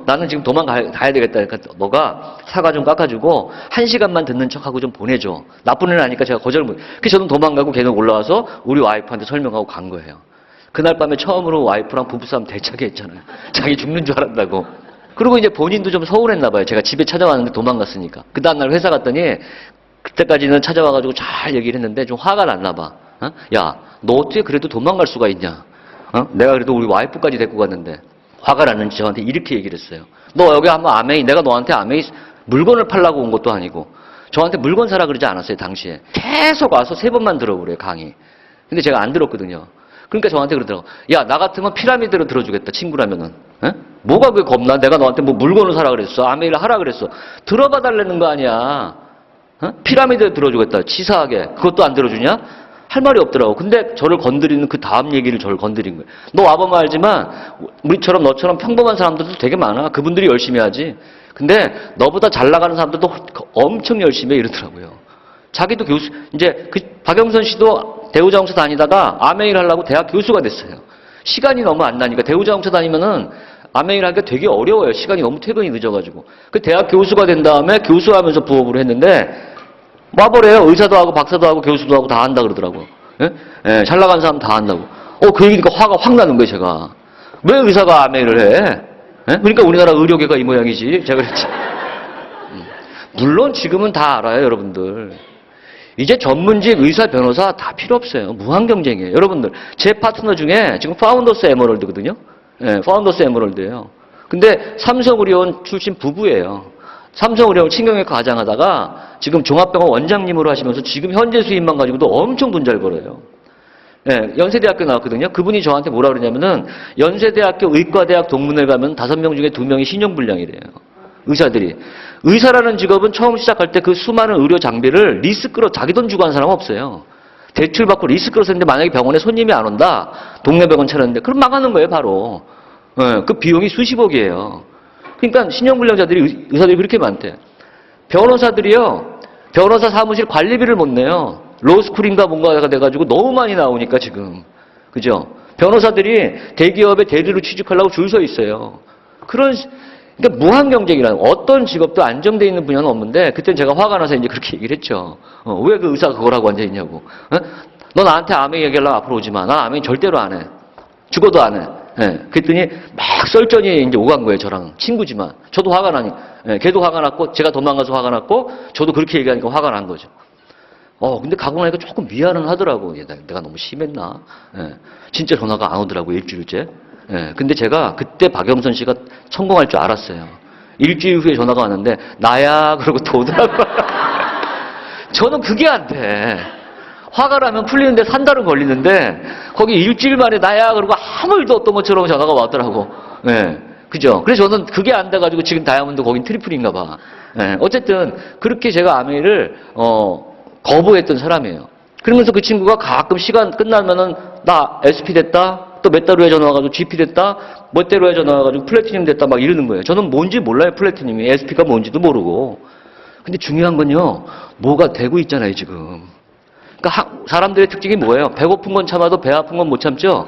나는 지금 도망가야 되겠다. 그러니까 너가 사과 좀 깎아주고 1시간만 듣는 척하고 좀 보내줘. 나쁜 애는 아니까 제가 거절을 못. 그래서 저는 도망가고 걔는 올라와서 우리 와이프한테 설명하고 간 거예요. 그날 밤에 처음으로 와이프랑 부부싸움 대차게 했잖아요. 자기 죽는 줄 알았다고. 그리고 이제 본인도 좀 서운했나 봐요. 제가 집에 찾아왔는데 도망갔으니까. 그 다음날 회사 갔더니 그때까지는 찾아와가지고 잘 얘기를 했는데 좀 화가 났나 봐. 야, 너 어떻게 그래도 도망갈 수가 있냐? 내가 그래도 우리 와이프까지 데리고 갔는데 화가 났는지 저한테 이렇게 얘기를 했어요. 너 여기 한번 아메이, 내가 너한테 아메이 물건을 팔라고 온 것도 아니고 저한테 물건 사라 그러지 않았어요, 당시에. 계속 와서 3번만 들어보래요, 강의. 근데 제가 안 들었거든요. 그러니까 저한테 그러더라고. 야, 나 같으면 피라미드로 들어주겠다, 친구라면은. 에? 뭐가 그게 겁나? 내가 너한테 뭐 물건을 사라 그랬어. 아메이를 하라 그랬어. 들어봐 달라는 거 아니야. 피라미드에 들어주겠다, 치사하게. 그것도 안 들어주냐? 할 말이 없더라고. 근데 저를 건드리는 그 다음 얘기를 저를 건드린 거예요. 너 와보면 알지만 우리처럼 너처럼 평범한 사람들도 되게 많아. 그분들이 열심히 하지. 근데 너보다 잘 나가는 사람들도 엄청 열심히 해 이러더라고요. 자기도 교수, 이제 박영선 씨도 대우자동차 다니다가 아메이를 하려고 대학 교수가 됐어요. 시간이 너무 안 나니까 대우자동차 다니면은 아메이를 하기가 되게 어려워요. 시간이 너무 퇴근이 늦어가지고. 그 대학 교수가 된 다음에 교수하면서 부업으로 했는데 와버려요. 의사도 하고 박사도 하고 교수도 하고 다 한다 그러더라고요. 예? 예, 잘 나가는 사람 다 한다고. 그 얘기니까 화가 확 나는 거예요, 제가. 왜 의사가 아메이를 해? 예? 그러니까 우리나라 의료계가 이 모양이지. 제가 그랬지. 물론 지금은 다 알아요, 여러분들. 이제 전문직 의사, 변호사 다 필요 없어요. 무한 경쟁이에요. 여러분들, 제 파트너 중에 지금 파운더스 에머럴드거든요. 예, 파운더스 에머럴드예요. 근데 삼성의료원 출신 부부예요. 삼성의료원 친경외과 과장하다가 지금 종합병원 원장님으로 하시면서 지금 현재 수입만 가지고도 엄청 돈 잘 벌어요. 예, 연세대학교 나왔거든요. 그분이 저한테 뭐라 그러냐면은 연세대학교 의과대학 동문회 가면 5명 중에 2명이 신용불량이래요. 의사들이. 의사라는 직업은 처음 시작할 때 그 수많은 의료 장비를 리스크로 자기 돈 주고 한 사람 없어요. 대출받고 리스크로 썼는데 만약에 병원에 손님이 안 온다. 동네 병원 차렸는데 그럼 망하는 거예요, 바로. 예, 그 비용이 수십억이에요. 그러니까 신용불량자들이 의사들이 그렇게 많대. 변호사들이요. 변호사 사무실 관리비를 못 내요. 로스쿨인가 뭔가가 돼가지고 너무 많이 나오니까 지금. 그죠? 변호사들이 대기업에 대리로 취직하려고 줄 서 있어요. 그러니까 무한 경쟁이라는 어떤 직업도 안정되어 있는 분야는 없는데 그때는 제가 화가 나서 이제 그렇게 얘기를 했죠. 왜 그 의사가 그걸 하고 앉아있냐고. 너 나한테 아메이 얘기하려고 앞으로 오지 마. 나 아메이 절대로 안 해. 죽어도 안 해. 예, 그랬더니 막 썰전이 이제 오간 거예요, 저랑. 친구지만. 저도 화가 나니. 예, 걔도 화가 났고, 제가 도망가서 화가 났고, 저도 그렇게 얘기하니까 화가 난 거죠. 근데 가고 나니까 조금 미안은 하더라고. 내가 너무 심했나? 예, 진짜 전화가 안 오더라고, 일주일째. 예, 근데 제가 그때 박영선 씨가 성공할 줄 알았어요. 일주일 후에 전화가 왔는데, 나야, 그러고 또 오더라고요. 저는 그게 안 돼. 화가 나면 풀리는데 3달은 걸리는데 거기 일주일 만에 나야 그러고 아무 일도 없던 것처럼 전화가 왔더라고. 예, 그죠? 그래서 저는 그게 안 돼가지고 지금 다이아몬드 거긴 트리플인가 봐. 예, 어쨌든 그렇게 제가 아메이를 거부했던 사람이에요. 그러면서 그 친구가 가끔 시간 끝나면은 나 SP 됐다. 또 몇 달 후에 전화 와가지고 GP 됐다. 몇 달 후에 전화 와가지고 플래티늄 됐다. 막 이러는 거예요. 저는 뭔지 몰라요. 플래티늄이. SP가 뭔지도 모르고. 근데 중요한 건요. 뭐가 되고 있잖아요, 지금. 그러니까 사람들의 특징이 뭐예요? 배고픈 건 참아도 배 아픈 건 못 참죠?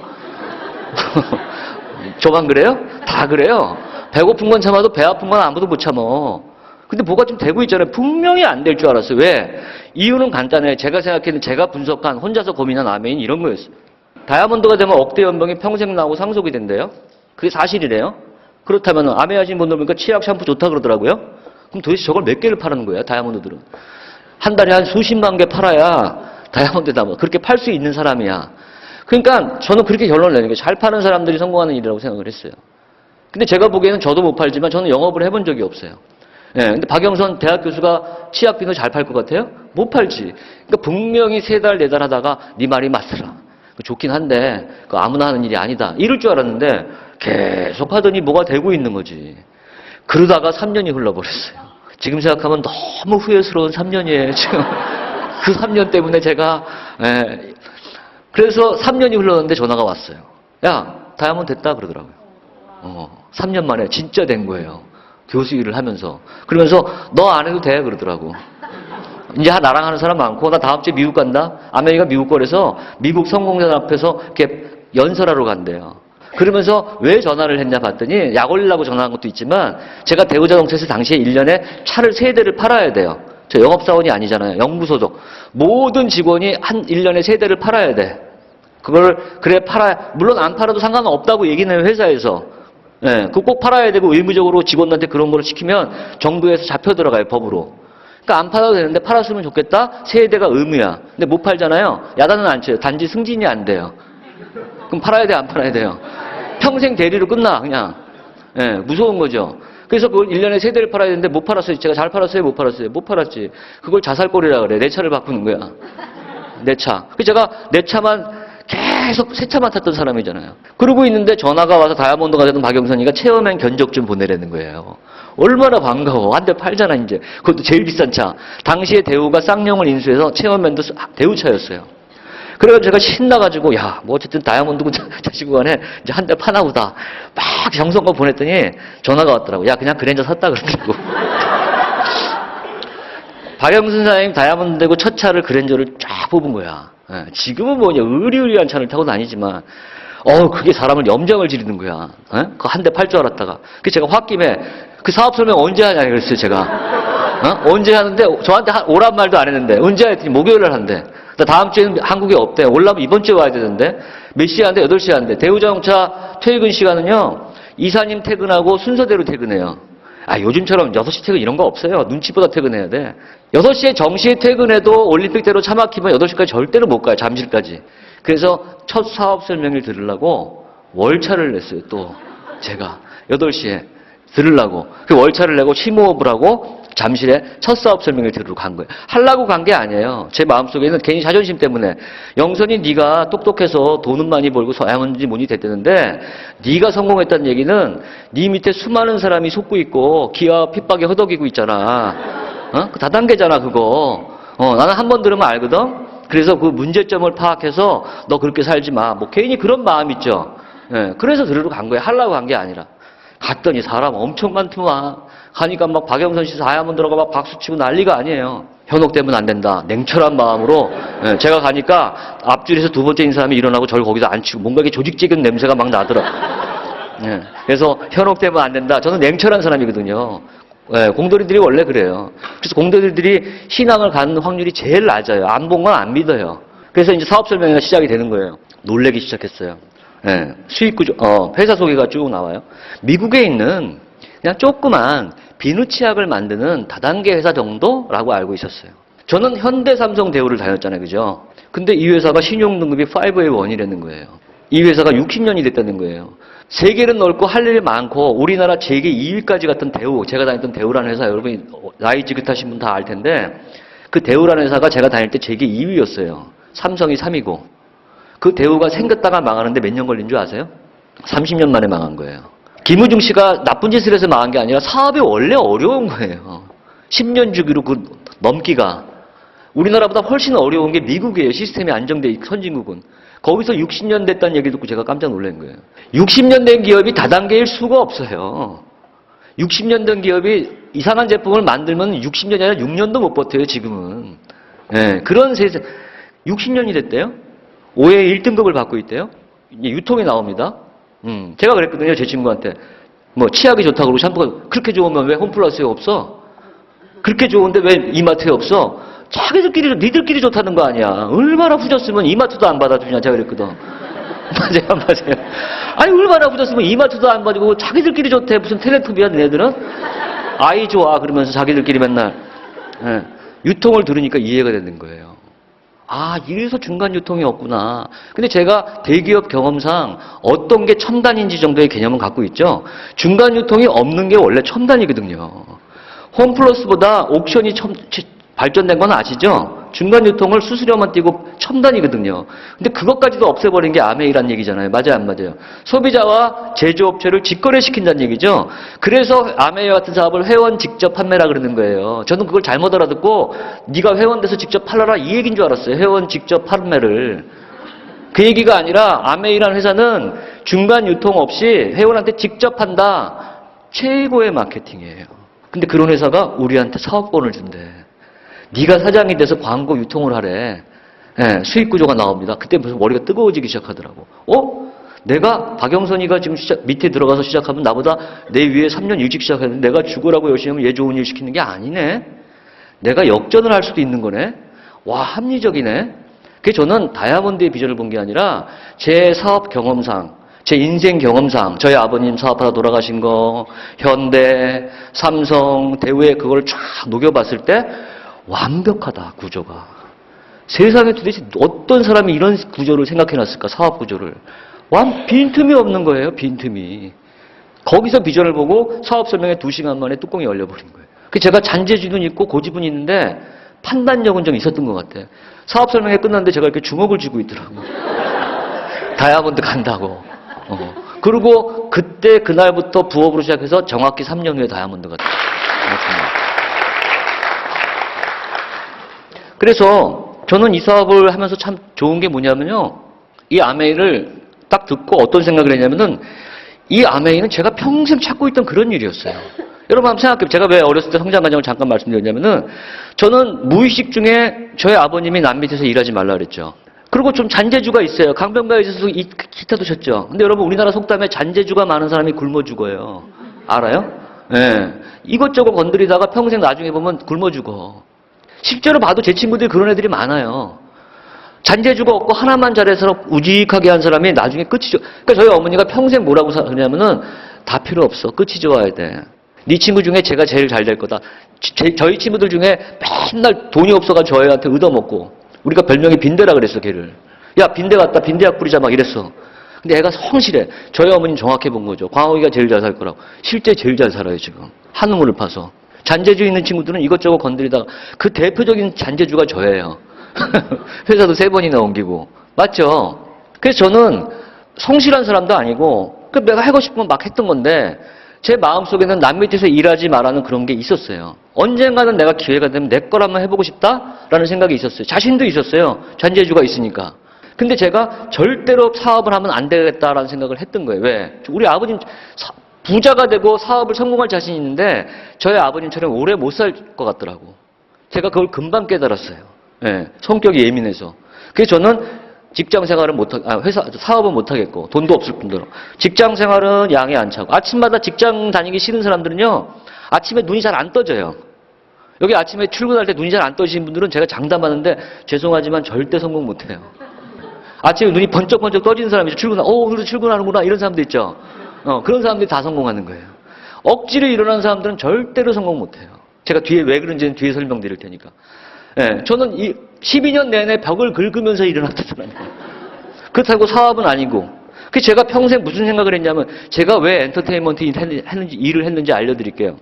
저만 그래요? 다 그래요? 배고픈 건 참아도 배 아픈 건 아무도 못 참어. 근데 뭐가 좀 되고 있잖아요. 분명히 안 될 줄 알았어요. 왜? 이유는 간단해요. 제가 생각했는 제가 분석한 혼자서 고민한 아메인 이런 거였어요. 다이아몬드가 되면 억대 연봉이 평생 나오고 상속이 된대요. 그게 사실이래요. 그렇다면 아메 하신 분들 보니까 치약 샴푸 좋다 그러더라고요. 그럼 도대체 저걸 몇 개를 파는 거야, 다이아몬드들은? 한 달에 한 수십만 개 팔아야 다이아몬드다 뭐 그렇게 팔 수 있는 사람이야. 그러니까 저는 그렇게 결론을 내는 게 잘 파는 사람들이 성공하는 일이라고 생각을 했어요. 근데 제가 보기에는 저도 못 팔지만 저는 영업을 해본 적이 없어요. 예, 근데 박영선 대학 교수가 치약 비누 잘 팔 것 같아요? 못 팔지. 그러니까 분명히 3달, 4달 하다가 네 말이 맞더라. 좋긴 한데 그 아무나 하는 일이 아니다. 이럴 줄 알았는데 계속 하더니 뭐가 되고 있는 거지. 그러다가 3년이 흘러버렸어요. 지금 생각하면 너무 후회스러운 3년이에요. 지금 그 3년 때문에 제가 그래서 3년이 흘렀는데 전화가 왔어요. 야, 다이아몬드 됐다 그러더라고요. 3년 만에 진짜 된 거예요. 교수 일을 하면서. 그러면서 너 안 해도 돼 그러더라고. 이제 나랑 하는 사람 많고 나 다음 주에 미국 간다. 아메리카 미국 거래서 미국 성공자들 앞에서 이렇게 연설하러 간대요. 그러면서 왜 전화를 했냐 봤더니 약 올리려고 전화한 것도 있지만 제가 대우자동차에서 당시에 1년에 차를 3대를 팔아야 돼요. 저 영업사원이 아니잖아요. 영구소속. 모든 직원이 한 1년에 3대를 팔아야 돼. 그걸 그래 팔아야 물론 안 팔아도 상관은 없다고 얘기는 해요. 회사에서. 예, 그거 꼭 팔아야 되고 의무적으로 직원들한테 그런 걸 시키면 정부에서 잡혀 들어가요. 법으로. 그러니까 안 팔아도 되는데 팔았으면 좋겠다. 3대가 의무야. 근데 못 팔잖아요. 야단은 안 쳐요. 단지 승진이 안 돼요. 그럼 팔아야 돼, 안 팔아야 돼요? 평생 대리로 끝나, 그냥. 예, 무서운 거죠. 그래서 그걸 1년에 3대를 팔아야 되는데 못 팔았어요. 제가 잘 팔았어요? 못 팔았어요? 못 팔았지. 그걸 자살골이라 그래. 내 차를 바꾸는 거야. 내 차. 그래서 제가 내 차만 계속 새 차만 탔던 사람이잖아요. 그러고 있는데 전화가 와서 다이아몬드가 되던 박영선이가 체험행 견적 좀 보내라는 거예요. 얼마나 반가워. 한 대 팔잖아, 이제. 그것도 제일 비싼 차. 당시에 대우가 쌍용을 인수해서 체험면도 대우차였어요. 그래가지고 제가 신나가지고, 야, 뭐 어쨌든 다이아몬드고 자시고 간에 이제 한 대 파나 보다. 막 정성껏 보냈더니 전화가 왔더라고. 야, 그냥 그랜저 샀다 그러더라고. 박영선 사장님 다이아몬드 되고 첫 차를 그랜저를 쫙 뽑은 거야. 예, 지금은 뭐냐, 의리의리한 차를 타고 다니지만, 그게 사람을 염장을 지르는 거야. 예? 그거 한 대 팔 줄 알았다가. 그래서 제가 홧김에 그 사업 설명 언제 하냐 그랬어요, 제가. 언제 하는데, 저한테 오란 말도 안 했는데, 언제 했더니 목요일날 한대. 다음 주에는 한국에 없대. 올라면 이번 주에 와야 되는데, 몇 시에 한대? 8시에 한대. 대우자동차 퇴근 시간은요, 이사님 퇴근하고 순서대로 퇴근해요. 요즘처럼 6시 퇴근 이런 거 없어요. 눈치보다 퇴근해야 돼. 6시에 정시에 퇴근해도 올림픽대로 차 막히면 8시까지 절대로 못 가요. 잠실까지. 그래서 첫 사업 설명을 들으려고 월차를 냈어요. 또 제가 8시에 들으려고. 그 월차를 내고 심호흡을 하고 잠실에 첫 사업 설명을 들으러 간 거예요. 하려고 간 게 아니에요. 제 마음속에는 괜히 자존심 때문에 영선이 네가 똑똑해서 돈은 많이 벌고 서양은지 뭐니 됐다는데 네가 성공했다는 얘기는 네 밑에 수많은 사람이 속고 있고 기아 핍박에 허덕이고 있잖아. 그 다단계잖아 그거. 나는 한 번 들으면 알거든. 그래서 그 문제점을 파악해서 너 그렇게 살지 마. 뭐 괜히 그런 마음 있죠. 예, 그래서 들으러 간 거예요. 하려고 간 게 아니라. 갔더니 사람 엄청 많더만. 가니까 막 박영선 씨 다이아몬드라고 막 박수치고 난리가 아니에요. 현혹되면 안 된다. 냉철한 마음으로. 예, 제가 가니까 앞줄에서 두 번째인 사람이 일어나고 저를 거기다 앉히고 뭔가 이게 조직적인 냄새가 막 나더라고요. 예, 그래서 현혹되면 안 된다. 저는 냉철한 사람이거든요. 예, 공돌이들이 원래 그래요. 그래서 공돌이들이 신앙을 갖는 확률이 제일 낮아요. 안 본 건 안 믿어요. 그래서 이제 사업 설명회가 시작이 되는 거예요. 놀래기 시작했어요. 예, 수익 구조, 회사 소개가 쭉 나와요. 미국에 있는 그냥 조그만 비누치약을 만드는 다단계 회사 정도라고 알고 있었어요. 저는 현대, 삼성, 대우를 다녔잖아요. 그죠? 근데 이 회사가 신용등급이 5A1이라는 거예요. 이 회사가 60년이 됐다는 거예요. 세계는 넓고 할 일이 많고 우리나라 재계 2위까지 갔던 대우, 제가 다녔던 대우라는 회사, 여러분이 나이 지긋하신 분 다 알 텐데 그 대우라는 회사가 제가 다닐 때 재계 2위였어요. 삼성이 3위고. 그 대우가 생겼다가 망하는데 몇 년 걸린 줄 아세요? 30년 만에 망한 거예요. 김우중 씨가 나쁜 짓을 해서 망한 게 아니라 사업이 원래 어려운 거예요. 10년 주기로 그 넘기가. 우리나라보다 훨씬 어려운 게 미국이에요. 시스템이 안정돼 있고 선진국은. 거기서 60년 됐다는 얘기 듣고 제가 깜짝 놀란 거예요. 60년 된 기업이 다단계일 수가 없어요. 60년 된 기업이 이상한 제품을 만들면 60년이 아니라 6년도 못 버텨요, 지금은. 예, 그런 세상. 60년이 됐대요? 5회 1등급을 받고 있대요? 이제 유통이 나옵니다. 제가 그랬거든요, 제 친구한테. 뭐, 치약이 좋다고 그러고 샴푸가 그렇게 좋으면 왜 홈플러스에 없어? 그렇게 좋은데 왜 이마트에 없어? 니들끼리 좋다는 거 아니야. 얼마나 후졌으면 이마트도 안 받아주냐, 제가 그랬거든. 맞아요, 맞아요. 아니, 얼마나 후졌으면 이마트도 안 받아주고 자기들끼리 좋대. 무슨 텔레토비야, 너네들은? 아이 좋아, 그러면서 자기들끼리 맨날. 예, 유통을 들으니까 이해가 되는 거예요. 이래서 중간 유통이 없구나. 근데 제가 대기업 경험상 어떤 게 첨단인지 정도의 개념은 갖고 있죠. 중간 유통이 없는 게 원래 첨단이거든요. 홈플러스보다 옥션이 발전된 건 아시죠? 중간 유통을 수수료만 띄고 첨단이거든요. 근데 그것까지도 없애버린 게 아메이란 얘기잖아요. 맞아요, 안 맞아요? 소비자와 제조업체를 직거래시킨다는 얘기죠. 그래서 아메이 같은 사업을 회원 직접 판매라 그러는 거예요. 저는 그걸 잘못 알아듣고 네가 회원 돼서 직접 팔아라 이 얘기인 줄 알았어요. 회원 직접 판매를. 그 얘기가 아니라 아메이라는 회사는 중간 유통 없이 회원한테 직접 한다. 최고의 마케팅이에요. 근데 그런 회사가 우리한테 사업권을 준대. 네가 사장이 돼서 광고 유통을 하래. 예, 수익 구조가 나옵니다. 그때 무슨 머리가 뜨거워지기 시작하더라고. 내가 박영선이가 지금 밑에 들어가서 시작하면 나보다 내 위에 3년 일찍 시작했는데 내가 죽으라고 열심히 하면 얘 좋은 일 시키는 게 아니네. 내가 역전을 할 수도 있는 거네. 와, 합리적이네. 그게 저는 다이아몬드의 비전을 본 게 아니라 제 사업 경험상, 제 인생 경험상, 저희 아버님 사업하다 돌아가신 거, 현대, 삼성, 대우에 그걸 쫙 녹여봤을 때 완벽하다, 구조가. 세상에 도대체 어떤 사람이 이런 구조를 생각해놨을까, 사업 구조를. 빈틈이 없는 거예요, 빈틈이. 거기서 비전을 보고 사업 설명회 2시간 만에 뚜껑이 열려버린 거예요. 제가 잔재주는 있고 고집은 있는데 판단력은 좀 있었던 것 같아요. 사업 설명회 끝났는데 제가 이렇게 주먹을 쥐고 있더라고요. 다이아몬드 간다고. 그리고 그날부터 부업으로 시작해서 정확히 3년 후에 다이아몬드가 됐습니다. 그래서 저는 이 사업을 하면서 참 좋은 게 뭐냐면요. 이 아메이를 딱 듣고 어떤 생각을 했냐면은 이 아메이는 제가 평생 찾고 있던 그런 일이었어요. 여러분 한번 생각해요. 제가 왜 어렸을 때 성장 과정을 잠깐 말씀드렸냐면은 저는 무의식 중에 저희 아버님이 남 밑에서 일하지 말라 그랬죠. 그리고 좀 잔재주가 있어요. 강변가에 있어서 기타도 쳤죠. 근데 여러분 우리나라 속담에 잔재주가 많은 사람이 굶어 죽어요. 알아요? 예. 이것저것 건드리다가 평생 나중에 보면 굶어 죽어. 실제로 봐도 제 친구들이 그런 애들이 많아요. 잔재주가 없고 하나만 잘해서 우직하게 한 사람이 나중에 끝이 좋아. 그러니까 저희 어머니가 평생 뭐라고 하냐면은 다 필요 없어. 끝이 좋아야 돼. 네 친구 중에 제가 제일 잘 될 거다. 저희 친구들 중에 맨날 돈이 없어가지고 저희한테 얻어먹고 우리가 별명이 빈대라 그랬어, 걔를. 야, 빈대 같다. 빈대약 뿌리자 막 이랬어. 근데 애가 성실해. 저희 어머니는 정확히 본 거죠. 광욱이가 제일 잘 살 거라고. 실제 제일 잘 살아요, 지금. 한우물을 파서. 잔재주 있는 친구들은 이것저것 건드리다가 그 대표적인 잔재주가 저예요. 회사도 3번이나 옮기고. 맞죠? 그래서 저는 성실한 사람도 아니고 내가 하고 싶은 건 막 했던 건데 제 마음속에는 남 밑에서 일하지 말라는 그런 게 있었어요. 언젠가는 내가 기회가 되면 내 걸 한번 해보고 싶다라는 생각이 있었어요. 자신도 있었어요. 잔재주가 있으니까. 근데 제가 절대로 사업을 하면 안 되겠다라는 생각을 했던 거예요. 왜? 우리 아버님 부자가 되고 사업을 성공할 자신이 있는데 저희 아버님처럼 오래 못 살 것 같더라고. 제가 그걸 금방 깨달았어요. 예, 성격이 예민해서. 그래서 저는 직장 생활은 사업은 못하겠고, 돈도 없을 뿐더러. 직장 생활은 양이 안 차고, 아침마다 직장 다니기 싫은 사람들은요, 아침에 눈이 잘 안 떠져요. 여기 아침에 출근할 때 눈이 잘 안 떠지신 분들은 제가 장담하는데, 죄송하지만 절대 성공 못해요. 아침에 눈이 번쩍번쩍 떠지는 사람이 오늘도 출근하는구나, 이런 사람도 있죠. 그런 사람들이 다 성공하는 거예요. 억지로 일어나는 사람들은 절대로 성공 못해요. 제가 뒤에 왜 그런지는 뒤에 설명드릴 테니까. 예, 저는 12년 내내 벽을 긁으면서 일어났던 사람이에요. 그렇다고 사업은 아니고. 그 제가 평생 무슨 생각을 했냐면 제가 왜 엔터테인먼트 일을 했는지 알려드릴게요.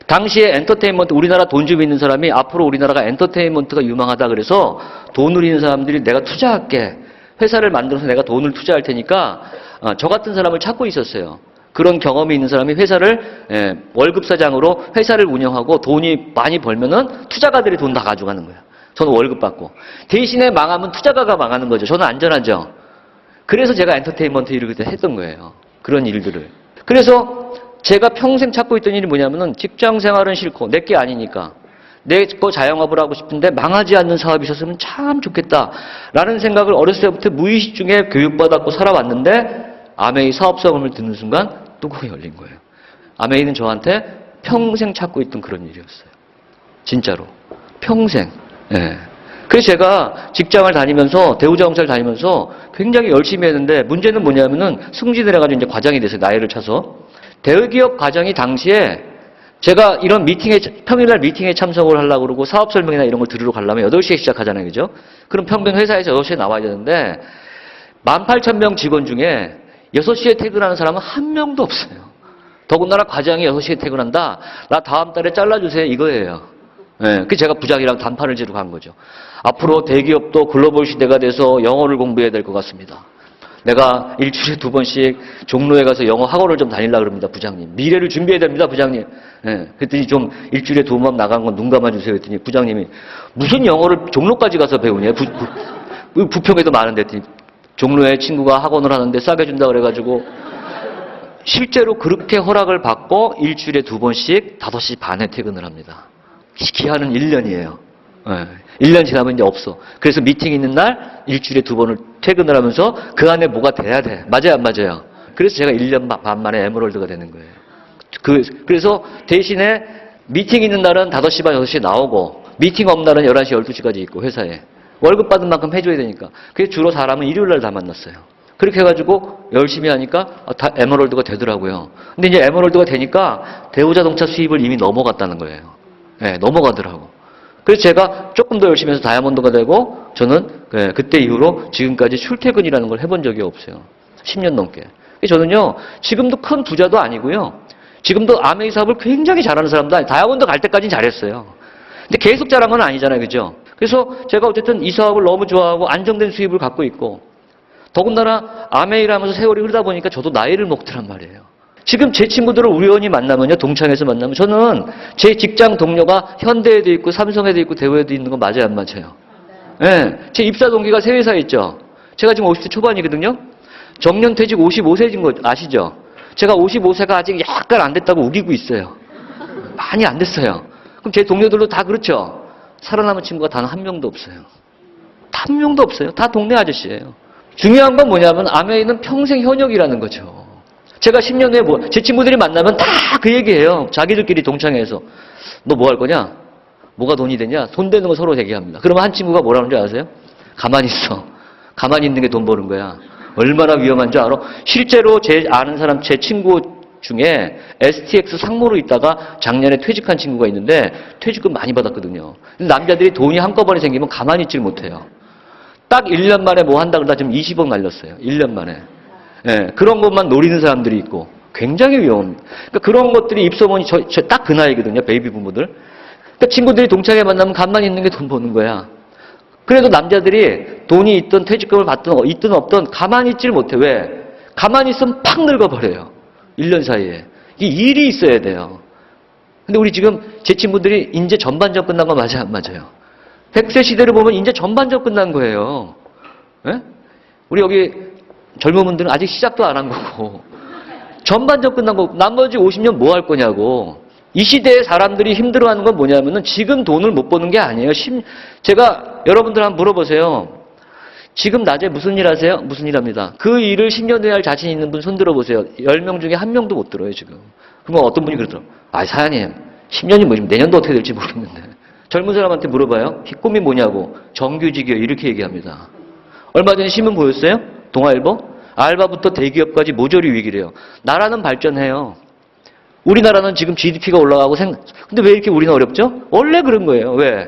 당시에 엔터테인먼트 우리나라 돈 좀 있는 사람이 앞으로 우리나라가 엔터테인먼트가 유망하다 그래서 돈을 있는 사람들이 내가 투자할게. 회사를 만들어서 내가 돈을 투자할 테니까 저 같은 사람을 찾고 있었어요. 그런 경험이 있는 사람이 회사를 월급 사장으로 회사를 운영하고 돈이 많이 벌면은 투자가들이 돈 다 가져가는 거예요. 저는 월급 받고. 대신에 망하면 투자가가 망하는 거죠. 저는 안전하죠. 그래서 제가 엔터테인먼트 일을 그때 했던 거예요. 그런 일들을. 그래서 제가 평생 찾고 있던 일이 뭐냐면은 직장 생활은 싫고 내 게 아니니까 내 거 자영업을 하고 싶은데 망하지 않는 사업이 있었으면 참 좋겠다라는 생각을 어렸을 때부터 무의식 중에 교육받았고 살아왔는데 아메이 사업성을 듣는 순간 뚜껑이 열린 거예요. 아메이는 저한테 평생 찾고 있던 그런 일이었어요. 진짜로. 평생. 예. 그래서 제가 직장을 다니면서 대우자동차를 다니면서 굉장히 열심히 했는데 문제는 뭐냐면은 승진을 해가지고 이제 과장이 돼서 나이를 차서 대기업 과장이 당시에 제가 이런 평일날 미팅에 참석을 하려고 그러고 사업 설명이나 이런 걸 들으러 가려면 8시에 시작하잖아요. 그죠? 그럼 평균 회사에서 8시에 나와야 되는데 18,000명 직원 중에 6시에 퇴근하는 사람은 한 명도 없어요. 더군다나 과장이 6시에 퇴근한다. 나 다음 달에 잘라주세요. 이거예요. 예, 그 제가 부장이랑 단판을 지르고 간 거죠. 앞으로 대기업도 글로벌 시대가 돼서 영어를 공부해야 될 것 같습니다. 내가 일주일에 2번씩 종로에 가서 영어 학원을 좀 다니려고 그럽니다, 부장님. 미래를 준비해야 됩니다, 부장님. 예, 그랬더니 좀 일주일에 2번 나간 건 눈 감아주세요. 그랬더니 부장님이 무슨 영어를 종로까지 가서 배우냐? 부평에도 많은데 했더니 종로에 친구가 학원을 하는데 싸게 준다 그래가지고 실제로 그렇게 허락을 받고 일주일에 2번씩 5시 반에 퇴근을 합니다. 기한은 1년이에요. 네. 1년 지나면 이제 없어. 그래서 미팅 있는 날 일주일에 2번을 퇴근을 하면서 그 안에 뭐가 돼야 돼. 맞아요, 안 맞아요? 그래서 제가 1년 반 만에 에메랄드가 되는 거예요. 그래서 대신에 미팅 있는 날은 5시 반, 6시에 나오고 미팅 없는 날은 11시, 12시까지 있고 회사에. 월급 받은 만큼 해줘야 되니까. 그래서 주로 사람은 일요일 날 다 만났어요. 그렇게 해가지고 열심히 하니까 다 에메랄드가 되더라고요. 근데 이제 에메랄드가 되니까 대우자동차 수입을 이미 넘어갔다는 거예요. 네, 넘어가더라고. 그래서 제가 조금 더 열심히 해서 다이아몬드가 되고 저는 그때 이후로 지금까지 출퇴근이라는 걸 해본 적이 없어요. 10년 넘게. 저는요, 지금도 큰 부자도 아니고요. 지금도 아메이 사업을 굉장히 잘하는 사람도 아니고, 다이아몬드 갈 때까지는 잘했어요. 근데 계속 잘한 건 아니잖아요. 그죠? 그래서 제가 어쨌든 이 사업을 너무 좋아하고 안정된 수입을 갖고 있고, 더군다나 아메이를 하면서 세월이 흐르다 보니까 저도 나이를 먹더란 말이에요. 지금 제 친구들을 우연히 만나면요, 동창회에서 만나면 저는 제 직장 동료가 현대에도 있고 삼성에도 있고 대우에도 있는 건 맞아요, 안 맞아요? 예, 제 입사 동기가 세 회사에 있죠. 제가 지금 50대 초반이거든요. 정년퇴직 55세인 거 아시죠? 제가 55세가 아직 약간 안 됐다고 우기고 있어요. 많이 안 됐어요. 그럼 제 동료들도 다 그렇죠? 살아남은 친구가 단 한 명도 없어요. 한 명도 없어요. 다 동네 아저씨예요. 중요한 건 뭐냐면 아메이는 평생 현역이라는 거죠. 제가 10년 후에 제 친구들이 만나면 다 그 얘기해요. 자기들끼리 동창회에서. 너 뭐 할 거냐? 뭐가 돈이 되냐? 돈 되는 거 서로 얘기합니다. 그러면 한 친구가 뭐라는 줄 아세요? 가만히 있어. 가만히 있는 게 돈 버는 거야. 얼마나 위험한 줄 알아? 실제로 제 아는 사람, 제 친구 중에 STX 상무로 있다가 작년에 퇴직한 친구가 있는데 퇴직금 많이 받았거든요. 남자들이 돈이 한꺼번에 생기면 가만히 있질 못해요. 딱 1년 만에 뭐 한다 그러다 지금 20억 날렸어요. 1년 만에. 예, 그런 것만 노리는 사람들이 있고 굉장히 위험합니다. 그러니까 그런 것들이 입소문이 딱 그 나이거든요. 베이비 부모들. 그러니까 친구들이 동창회 만나면 가만히 있는 게 돈 버는 거야. 그래도 남자들이 돈이 있든 퇴직금을 받든 있든 없든 가만히 있질 못해. 왜? 가만히 있으면 팍 늙어버려요. 1년 사이에. 이게 일이 있어야 돼요. 근데 우리 지금 제 친구들이 이제 전반전 끝난 거 맞아요? 안 맞아요? 100세 시대를 보면 이제 전반전 끝난 거예요. 예? 우리 여기 젊은 분들은 아직 시작도 안 한 거고. 전반전 끝난 거고. 나머지 50년 뭐 할 거냐고. 이 시대에 사람들이 힘들어하는 건 뭐냐면은 지금 돈을 못 버는 게 아니에요. 제가 여러분들 한번 물어보세요. 지금 낮에 무슨 일 하세요? 무슨 일 합니다. 그 일을 10년 후에 할 자신 있는 분 손 들어보세요. 10명 중에 1명도 못 들어요, 지금. 그러면 어떤 분이 그러더라고요. 사장님, 10년이 뭐지? 내년도 어떻게 될지 모르겠는데. 젊은 사람한테 물어봐요. 꿈이 뭐냐고. 정규직이요. 이렇게 얘기합니다. 얼마 전에 신문 보였어요? 동아일보? 알바부터 대기업까지 모조리 위기래요. 나라는 발전해요. 우리나라는 지금 GDP가 올라가고 근데 왜 이렇게 우리는 어렵죠? 원래 그런 거예요. 왜?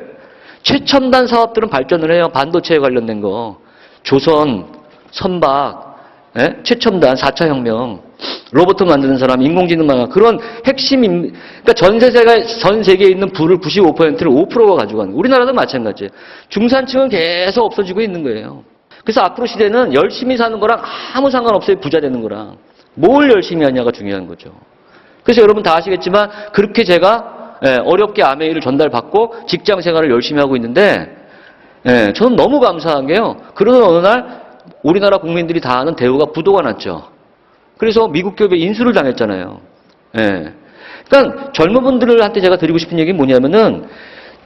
최첨단 사업들은 발전을 해요. 반도체에 관련된 거. 조선, 선박, 최첨단 4차 혁명, 로봇 만드는 사람, 인공지능 만드는 그런 핵심, 그러니까 전 세계에 있는 부를 95%를 5%가 가져가는 거예요. 우리나라도 마찬가지예요. 중산층은 계속 없어지고 있는 거예요. 그래서 앞으로 시대는 열심히 사는 거랑 아무 상관없어요. 부자 되는 거랑. 뭘 열심히 하냐가 중요한 거죠. 그래서 여러분 다 아시겠지만 그렇게 제가 어렵게 아메이를 전달받고 직장 생활을 열심히 하고 있는데 저는 너무 감사한 게요. 그러던 어느 날 우리나라 국민들이 다 아는 대우가 부도가 났죠. 그래서 미국 기업에 인수를 당했잖아요. 그러니까 젊은 분들한테 제가 드리고 싶은 얘기는 뭐냐면은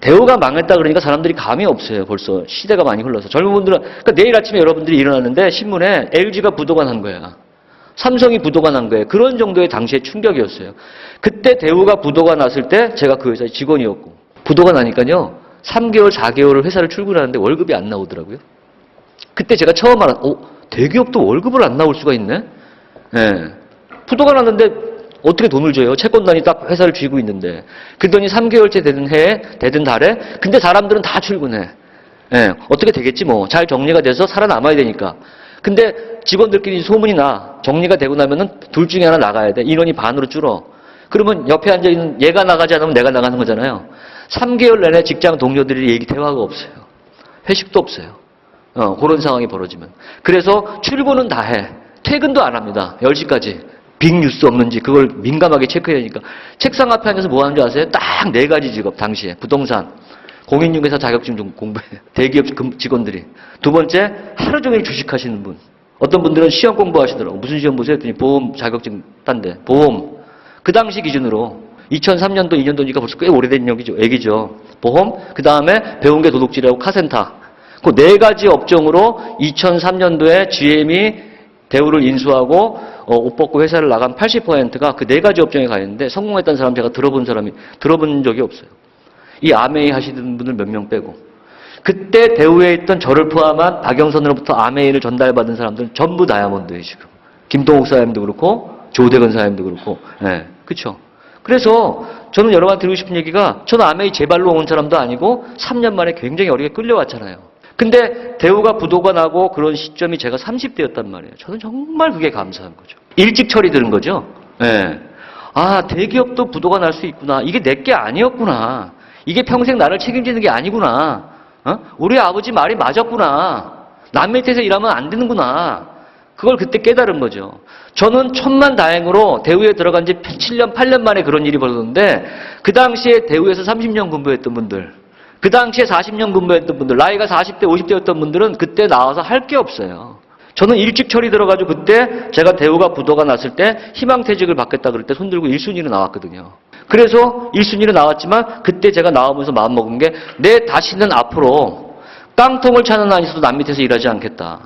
대우가 망했다 그러니까 사람들이 감이 없어요. 벌써 시대가 많이 흘러서. 젊은 분들은 그러니까 내일 아침에 여러분들이 일어났는데 신문에 LG가 부도가 난 거야. 삼성이 부도가 난 거예요. 그런 정도의 당시의 충격이었어요. 그때 대우가 부도가 났을 때 제가 그 회사의 직원이었고 부도가 나니까요. 3개월, 4개월을 회사를 출근하는데 월급이 안 나오더라고요. 그때 제가 처음 대기업도 월급을 안 나올 수가 있네? 부도가 났는데 어떻게 돈을 줘요? 채권단이 딱 회사를 쥐고 있는데. 그러더니 3개월째 되는 해에, 되든 달에, 근데 사람들은 다 출근해. 어떻게 되겠지 뭐. 잘 정리가 돼서 살아남아야 되니까. 근데 직원들끼리 소문이 나. 정리가 되고 나면은 둘 중에 하나 나가야 돼. 인원이 반으로 줄어. 그러면 옆에 앉아있는 얘가 나가지 않으면 내가 나가는 거잖아요. 3개월 내내 직장 동료들이 대화가 없어요. 회식도 없어요. 그런 상황이 벌어지면. 그래서 출근은 다 해. 퇴근도 안 합니다. 10시까지. 빅 뉴스 없는지 그걸 민감하게 체크해야 하니까. 책상 앞에 앉아서 뭐 하는 줄 아세요? 딱 4가지 직업 당시에. 부동산, 공인중개사 자격증 좀 공부해. 대기업 직원들이. 두 번째, 하루 종일 주식하시는 분. 어떤 분들은 시험 공부하시더라고. 무슨 시험 보세요? 했더니 보험 자격증 딴데. 보험. 그 당시 기준으로 2003년도, 2년도니까 벌써 꽤 오래된 얘기죠. 보험. 그 다음에 배운 게 도둑질하고 카센터. 그 4가지 업종으로 2003년도에 GM이 대우를 인수하고 옷 벗고 회사를 나간 80%가 그 4가지 업종에 가 있는데 성공했다는 사람 제가 들어본 적이 없어요. 이 아메이 하시던 분들 몇 명 빼고. 그때 대우에 있던 저를 포함한 박영선으로부터 아메이를 전달받은 사람들은 전부 다이아몬드예요, 지금. 김동욱 사장님도 그렇고 조대건 사장님도 그렇고. 그렇죠. 그래서 저는 여러분한테 드리고 싶은 얘기가 저는 아메이 제 발로 온 사람도 아니고 3년 만에 굉장히 어리게 끌려왔잖아요. 근데 대우가 부도가 나고 그런 시점이 제가 30대였단 말이에요. 저는 정말 그게 감사한 거죠. 일찍 처리되는 거죠. 예. 아, 대기업도 부도가 날 수 있구나. 이게 내게 아니었구나. 이게 평생 나를 책임지는 게 아니구나. 우리 아버지 말이 맞았구나. 남 밑에서 일하면 안 되는구나. 그걸 그때 깨달은 거죠. 저는 천만다행으로 대우에 들어간 지 7년, 8년 만에 그런 일이 벌어졌는데 그 당시에 대우에서 30년 근무했던 분들, 그 당시에 40년 근무했던 분들, 나이가 40대, 50대였던 분들은 그때 나와서 할 게 없어요. 저는 일찍 처리 들어가지고 그때 제가 대우가 부도가 났을 때 희망퇴직을 받겠다 그럴 때 손들고 1순위로 나왔거든요. 그래서 1순위로 나왔지만 그때 제가 나오면서 마음먹은 게 내 다시는 앞으로 깡통을 차는 한 있어도 남 밑에서 일하지 않겠다.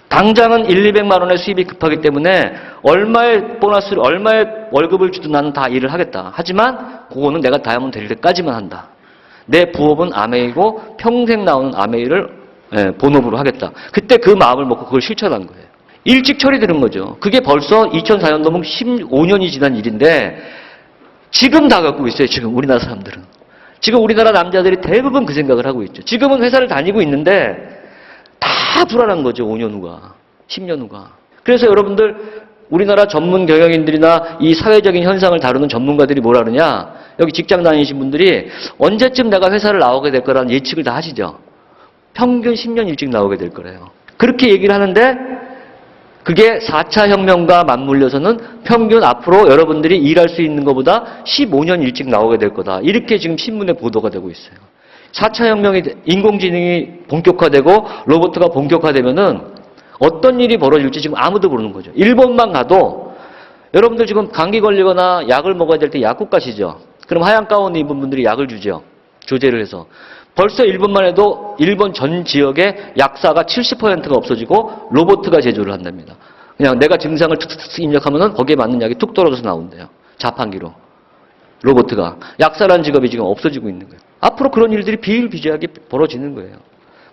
당장은 200만 원의 수입이 급하기 때문에 얼마의 보너스를, 얼마의 월급을 주든 나는 다 일을 하겠다. 하지만 그거는 내가 다이아몬드 될 때까지만 한다. 내 부업은 아메이고 평생 나오는 아메이를 본업으로 하겠다. 그때 그 마음을 먹고 그걸 실천한 거예요. 일찍 처리되는 거죠. 그게 벌써 2004년도면 15년이 지난 일인데 지금 다 갖고 있어요. 지금 우리나라 사람들은. 지금 우리나라 남자들이 대부분 그 생각을 하고 있죠. 지금은 회사를 다니고 있는데 다 불안한 거죠. 5년 후가, 10년 후가. 그래서 여러분들 우리나라 전문 경영인들이나 이 사회적인 현상을 다루는 전문가들이 뭐라 그러냐. 여기 직장 다니신 분들이 언제쯤 내가 회사를 나오게 될 거라는 예측을 다 하시죠. 평균 10년 일찍 나오게 될 거래요. 그렇게 얘기를 하는데 그게 4차 혁명과 맞물려서는 평균 앞으로 여러분들이 일할 수 있는 것보다 15년 일찍 나오게 될 거다. 이렇게 지금 신문에 보도가 되고 있어요. 4차 혁명이 인공지능이 본격화되고 로봇가 본격화되면은 어떤 일이 벌어질지 지금 아무도 모르는 거죠. 일본만 가도 여러분들 지금 감기 걸리거나 약을 먹어야 될 때 약국 가시죠. 그럼 하얀 가운 입은 분들이 약을 주죠. 조제를 해서. 벌써 일본만 해도 일본 전 지역의 약사가 70%가 없어지고 로봇가 제조를 한답니다. 그냥 내가 증상을 툭툭툭 입력하면은 거기에 맞는 약이 툭 떨어져서 나온대요. 자판기로. 로봇가. 약사라는 직업이 지금 없어지고 있는 거예요. 앞으로 그런 일들이 비일비재하게 벌어지는 거예요.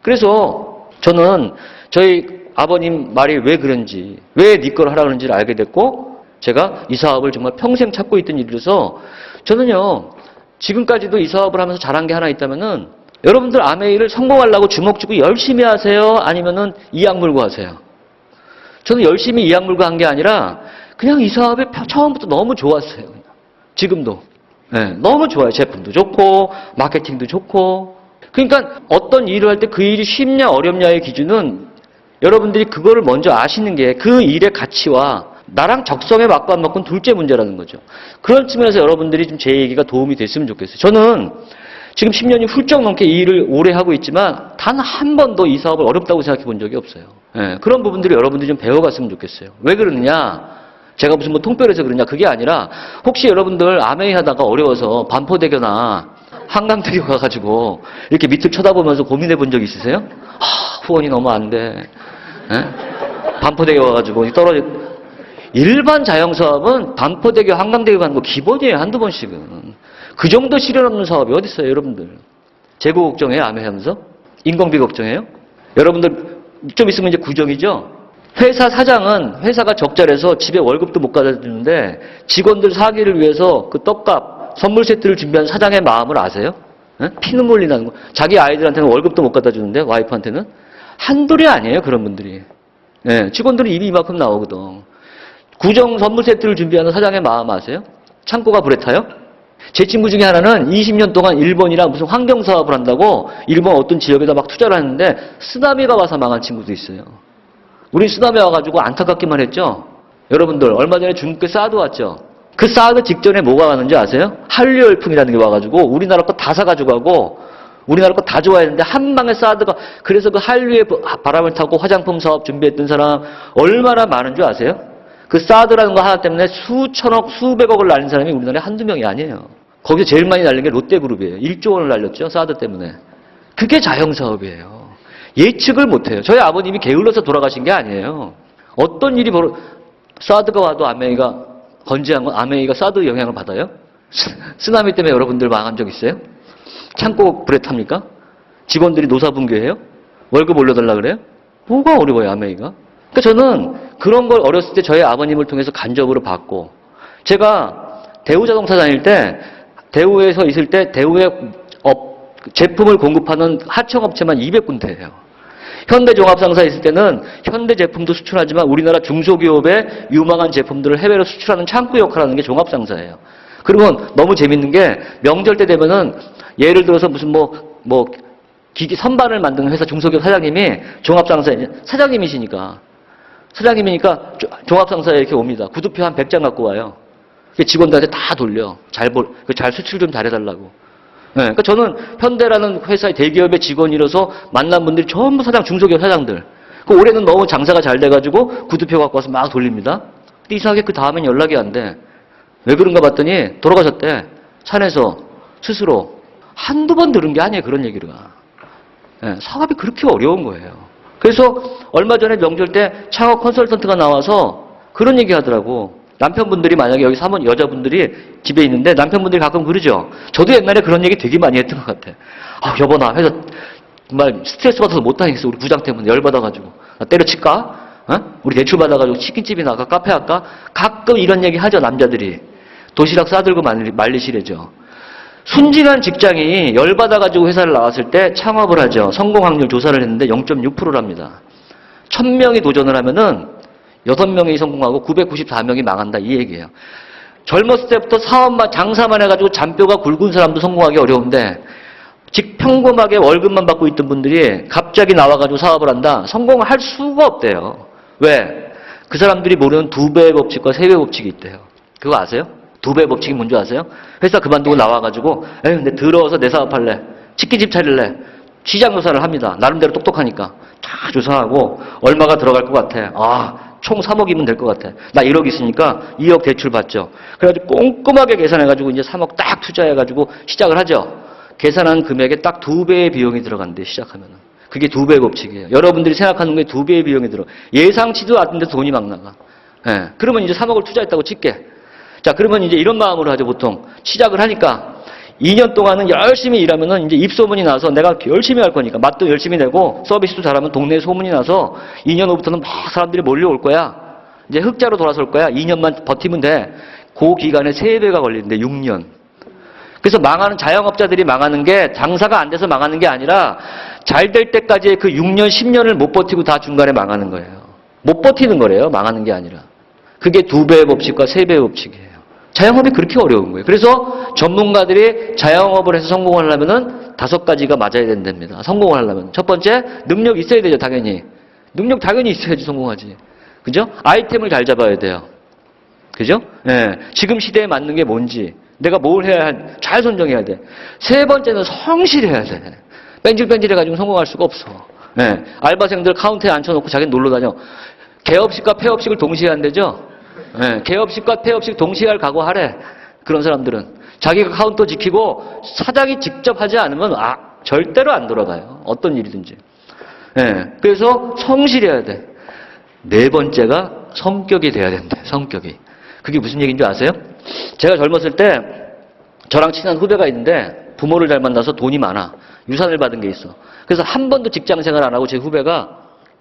그래서 저는 저희 아버님 말이 왜 그런지, 왜 네 걸 하라 그런지를 알게 됐고 제가 이 사업을 정말 평생 찾고 있던 일이라서 저는요. 지금까지도 이 사업을 하면서 잘한 게 하나 있다면은 여러분들 아메이를 성공하려고 주먹 쥐고 열심히 하세요? 아니면은 이악 물고 하세요? 저는 열심히 이악 물고 한 게 아니라 그냥 이 사업이 처음부터 너무 좋았어요. 지금도. 네, 너무 좋아요. 제품도 좋고 마케팅도 좋고. 그러니까 어떤 일을 할 때 그 일이 쉽냐 어렵냐의 기준은 여러분들이 그거를 먼저 아시는 게 그 일의 가치와 나랑 적성에 맞고 안 맞고는 둘째 문제라는 거죠. 그런 측면에서 여러분들이 좀 제 얘기가 도움이 됐으면 좋겠어요. 저는 지금 10년이 훌쩍 넘게 이 일을 오래 하고 있지만 단 한 번도 이 사업을 어렵다고 생각해 본 적이 없어요. 네, 그런 부분들이 여러분들이 좀 배워갔으면 좋겠어요. 왜 그러느냐? 제가 무슨 뭐 통뼈해서 그러냐? 그게 아니라 혹시 여러분들 아메이 하다가 어려워서 반포대교나 한강대교 가가지고 이렇게 밑을 쳐다보면서 고민해 본 적 있으세요? 후원이 너무 안 돼. 네? 반포대교 가가지고 떨어져. 일반 자영사업은 반포대교, 한강대교 가는 거 기본이에요. 한두 번씩은. 그 정도 시련 없는 사업이 어디 있어요, 여러분들? 재고 걱정해요, 아메 하면서? 인건비 걱정해요? 여러분들 좀 있으면 이제 구정이죠? 회사 사장은 회사가 적자라서 집에 월급도 못 가다 주는데 직원들 사기를 위해서 그 떡값, 선물 세트를 준비한 사장의 마음을 아세요? 네? 피눈물 나는 거. 자기 아이들한테는 월급도 못 갖다 주는데, 와이프한테는. 한둘이 아니에요, 그런 분들이. 네, 직원들은 일이 이만큼 나오거든. 구정 선물 세트를 준비하는 사장의 마음 아세요? 창고가 불에 타요? 제 친구 중에 하나는 20년 동안 일본이랑 무슨 환경사업을 한다고 일본 어떤 지역에다 막 투자를 하는데 쓰나미가 와서 망한 친구도 있어요. 우리 쓰나미 와가지고 안타깝기만 했죠? 여러분들 얼마 전에 중국에 사드 왔죠? 그 사드 직전에 뭐가 왔는지 아세요? 한류 열풍이라는 게 와가지고 우리나라 거 다 사가지고 가고 우리나라 거 다 좋아했는데 한 방에 사드가. 그래서 그 한류의 바람을 타고 화장품 사업 준비했던 사람 얼마나 많은 줄 아세요? 그 사드라는 거 하나 때문에 수천억, 수백억을 날린 사람이 우리나라에 한두 명이 아니에요. 거기서 제일 많이 날린 게 롯데그룹이에요. 1조 원을 날렸죠, 사드 때문에. 그게 자영사업이에요. 예측을 못해요. 저희 아버님이 게을러서 돌아가신 게 아니에요. 어떤 일이 사드가 와도 아메이가 건재한 건 아메이가 사드 영향을 받아요? 쓰나미 때문에 여러분들 망한 적 있어요? 창고 불에 탑니까? 직원들이 노사분규해요? 월급 올려달라 그래요? 뭐가 어려워요, 아메이가? 그러니까 저는 그런 걸 어렸을 때 저희 아버님을 통해서 간접으로 봤고, 제가 대우자동차 다닐 때, 대우에서 있을 때 대우의 제품을 공급하는 하청업체만 200군데예요. 현대종합상사에 있을 때는 현대 제품도 수출하지만 우리나라 중소기업의 유망한 제품들을 해외로 수출하는 창구 역할을 하는 게 종합상사예요. 그리고 너무 재밌는 게 명절 때 되면은 예를 들어서 무슨 기기 선반을 만드는 회사 중소기업 사장님이 종합상사에 사장님이시니까 종합상사에 이렇게 옵니다. 구두표 한 100장 갖고 와요. 직원들한테 다 돌려. 잘 수출 좀 잘해달라고. 네, 그러니까 저는 현대라는 회사의 대기업의 직원이라서 만난 분들이 전부 중소기업 사장들. 올해는 너무 장사가 잘 돼가지고 구두표 갖고 와서 막 돌립니다. 근데 이상하게 그 다음엔 연락이 안 돼. 왜 그런가 봤더니 돌아가셨대. 산에서 스스로. 한두 번 들은 게 아니에요, 그런 얘기를. 네, 사업이 그렇게 어려운 거예요. 그래서 얼마 전에 명절 때 창업 컨설턴트가 나와서 그런 얘기 하더라고. 남편분들이 만약에 여기 여자분들이 집에 있는데 남편분들이 가끔 그러죠. 저도 옛날에 그런 얘기 되게 많이 했던 것 같아. 여보, 나 회사 정말 스트레스 받아서 못 다니겠어. 우리 부장 때문에 열받아가지고. 나 때려칠까? 우리 대출 받아가지고 치킨집이나 할까? 카페 할까? 가끔 이런 얘기 하죠, 남자들이. 도시락 싸들고 말리시래죠. 순진한 직장이 열받아가지고 회사를 나왔을 때 창업을 하죠. 성공 확률 조사를 했는데 0.6%랍니다. 1000명이 도전을 하면은 6명이 성공하고 994명이 망한다, 이 얘기예요. 젊었을 때부터 사업만, 장사만 해가지고 잔뼈가 굵은 사람도 성공하기 어려운데 평범하게 월급만 받고 있던 분들이 갑자기 나와가지고 사업을 한다? 성공할 수가 없대요. 왜? 그 사람들이 모르는 2배의 법칙과 3배의 법칙이 있대요. 그거 아세요? 2배의 법칙이 뭔지 아세요? 회사 그만두고 나와가지고 근데 더러워서 내 사업할래. 치킨집 차릴래. 시장 조사를 합니다. 나름대로 똑똑하니까. 다 조사하고 얼마가 들어갈 것 같아. 총 3억이면 될 것 같아. 나 1억 있으니까 2억 대출 받죠. 그래가지고 꼼꼼하게 계산해가지고 이제 3억 딱 투자해가지고 시작을 하죠. 계산한 금액에 딱 2배의 비용이 들어간대, 시작하면은. 그게 2배의 법칙이에요. 여러분들이 생각하는 게 2배의 비용이 들어. 예상치도 않는데 돈이 막 나가. 예. 그러면 이제 3억을 투자했다고 칠게. 자, 그러면 이제 이런 마음으로 하죠, 보통. 시작을 하니까 2년 동안은 열심히 일하면은 이제 입소문이 나서 내가 열심히 할 거니까 맛도 열심히 내고 서비스도 잘하면 동네에 소문이 나서 2년 후부터는 막 사람들이 몰려올 거야. 이제 흑자로 돌아설 거야. 2년만 버티면 돼. 그 기간에 3배가 걸리는데 6년. 그래서 망하는 자영업자들이 망하는 게 장사가 안 돼서 망하는 게 아니라 잘 될 때까지의 그 6년, 10년을 못 버티고 다 중간에 망하는 거예요. 못 버티는 거래요. 망하는 게 아니라. 그게 2배의 법칙과 3배의 법칙이에요. 자영업이 그렇게 어려운 거예요. 그래서 전문가들이 자영업을 해서 성공을 하려면은 5가지가 맞아야 된답니다. 성공을 하려면. 첫 번째, 능력 있어야 되죠, 당연히. 능력 당연히 있어야지 성공하지. 그죠? 아이템을 잘 잡아야 돼요. 그죠? 예. 지금 시대에 맞는 게 뭔지, 내가 뭘 해야 잘 선정해야 돼. 3번째는 성실해야 돼. 뺀질뺀질해가지고 성공할 수가 없어. 예. 알바생들 카운터에 앉혀놓고 자기는 놀러 다녀. 개업식과 폐업식을 동시에 한대죠? 네, 개업식과 폐업식 동시에 할 각오하래. 그런 사람들은. 자기가 카운터 지키고 사장이 직접 하지 않으면 절대로 안 돌아가요. 어떤 일이든지. 네, 그래서 성실해야 돼. 4번째가 성격이 돼야 된대. 성격이. 그게 무슨 얘기인 줄 아세요? 제가 젊었을 때 저랑 친한 후배가 있는데 부모를 잘 만나서 돈이 많아. 유산을 받은 게 있어. 그래서 한 번도 직장생활 안 하고 제 후배가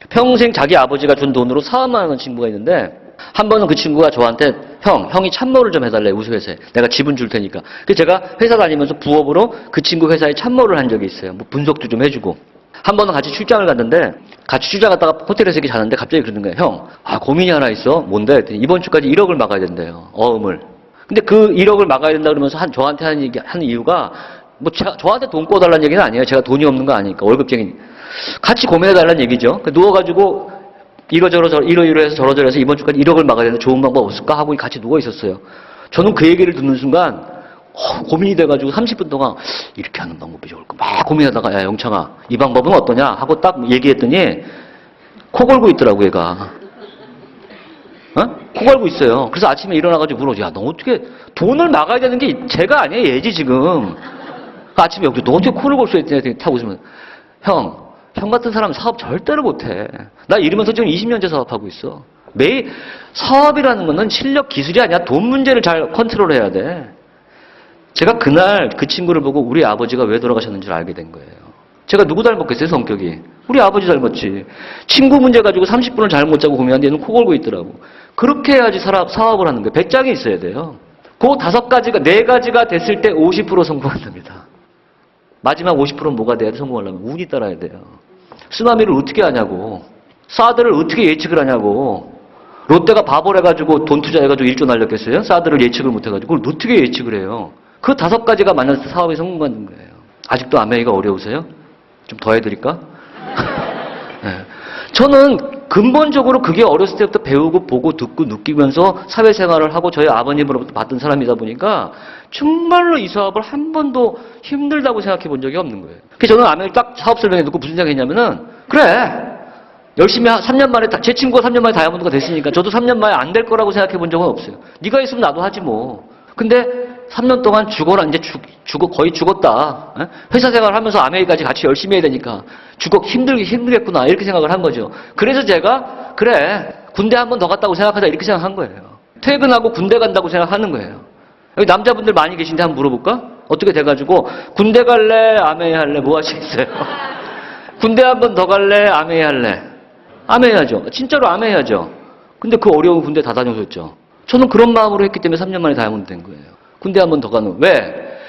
평생 자기 아버지가 준 돈으로 사업만 하는 친구가 있는데 한 번은 그 친구가 저한테 형이 참모를 좀 해달래, 우리 회사에. 내가 지분 줄 테니까. 그래서 제가 회사 다니면서 부업으로 그 친구 회사에 참모를 한 적이 있어요. 분석도 좀 해주고. 한 번은 같이 출장을 갔는데 같이 출장 갔다가 호텔에서 이렇게 자는데 갑자기 그러는 거예요. 형, 고민이 하나 있어. 뭔데? 했더니 이번 주까지 1억을 막아야 된대요. 어음을. 근데 그 1억을 막아야 된다 그러면서 저한테 하는 이유가 저한테 돈 꿔달라는 얘기는 아니에요. 제가 돈이 없는 거 아니니까. 월급쟁이니. 같이 고민해달라는 얘기죠. 누워가지고 이러이러해서 저러저러해서 이번 주까지 1억을 막아야 되는데 좋은 방법 없을까 하고 같이 누워 있었어요. 저는 그 얘기를 듣는 순간 고민이 돼가지고 30분 동안 이렇게 하는 방법이 좋을까 막 고민하다가 야 영창아 이 방법은 어떠냐 하고 딱 얘기했더니 코 골고 있더라고 얘가. 코 골고 있어요. 그래서 아침에 일어나가지고 물어줘. 야 너 어떻게 돈을 막아야 되는 게 제가 아니야 얘지 지금. 아침에 여기 너 어떻게 코를 골 수 있냐 타고 있으면 형 같은 사람 사업 절대로 못해. 나 이러면서 지금 20년째 사업하고 있어. 매일 사업이라는 거는 실력 기술이 아니야. 돈 문제를 잘 컨트롤해야 돼. 제가 그날 그 친구를 보고 우리 아버지가 왜 돌아가셨는지 알게 된 거예요. 제가 누구 닮았겠어요 성격이. 우리 아버지 닮았지. 친구 문제 가지고 30분을 잘 못 자고 고민하는데 얘는 코 골고 있더라고. 그렇게 해야지 사업을 하는 거예요. 배짱이 있어야 돼요. 그 5가지가 4가지가 됐을 때 50% 성공한답니다. 마지막 50%는 뭐가 돼야 돼? 성공하려면 운이 따라야 돼요. 쓰나미를 어떻게 하냐고. 사드를 어떻게 예측을 하냐고. 롯데가 바보를 해가지고 돈 투자해가지고 1조 날렸겠어요? 사드를 예측을 못해가지고. 그걸 어떻게 예측을 해요? 그 5가지가 만나서 사업에 성공하는 거예요. 아직도 아메이가 어려우세요? 좀 더 해드릴까? 네. 저는 근본적으로 그게 어렸을 때부터 배우고 보고 듣고 느끼면서 사회생활을 하고 저희 아버님으로부터 받던 사람이다 보니까 정말로 이 사업을 한 번도 힘들다고 생각해 본 적이 없는 거예요. 그래서 저는 아메이 딱 사업 설명해 놓고 무슨 생각했냐면은 그래 열심히 3년 만에 제 친구가 3년 만에 다이아몬드가 됐으니까 저도 3년 만에 안 될 거라고 생각해 본 적은 없어요. 네가 있으면 나도 하지 뭐. 근데 3년 동안 죽어라 이제 거의 죽었다. 회사 생활을 하면서 아메리까지 같이 열심히 해야 되니까 힘들겠구나 이렇게 생각을 한 거죠. 그래서 제가 그래 군대 한 번 더 갔다고 생각하자 이렇게 생각한 거예요. 퇴근하고 군대 간다고 생각하는 거예요. 여기 남자분들 많이 계신데 한번 물어볼까? 어떻게 돼가지고 군대 갈래 아메이 할래 뭐 하시겠어요? 군대 한 번 더 갈래 아메이 할래? 아메이 하죠. 진짜로 아메이 하죠. 근데 그 어려운 군대 다 다녀오셨죠. 저는 그런 마음으로 했기 때문에 3년 만에 다이아몬드 된 거예요. 군대 한 번 더 가는. 왜?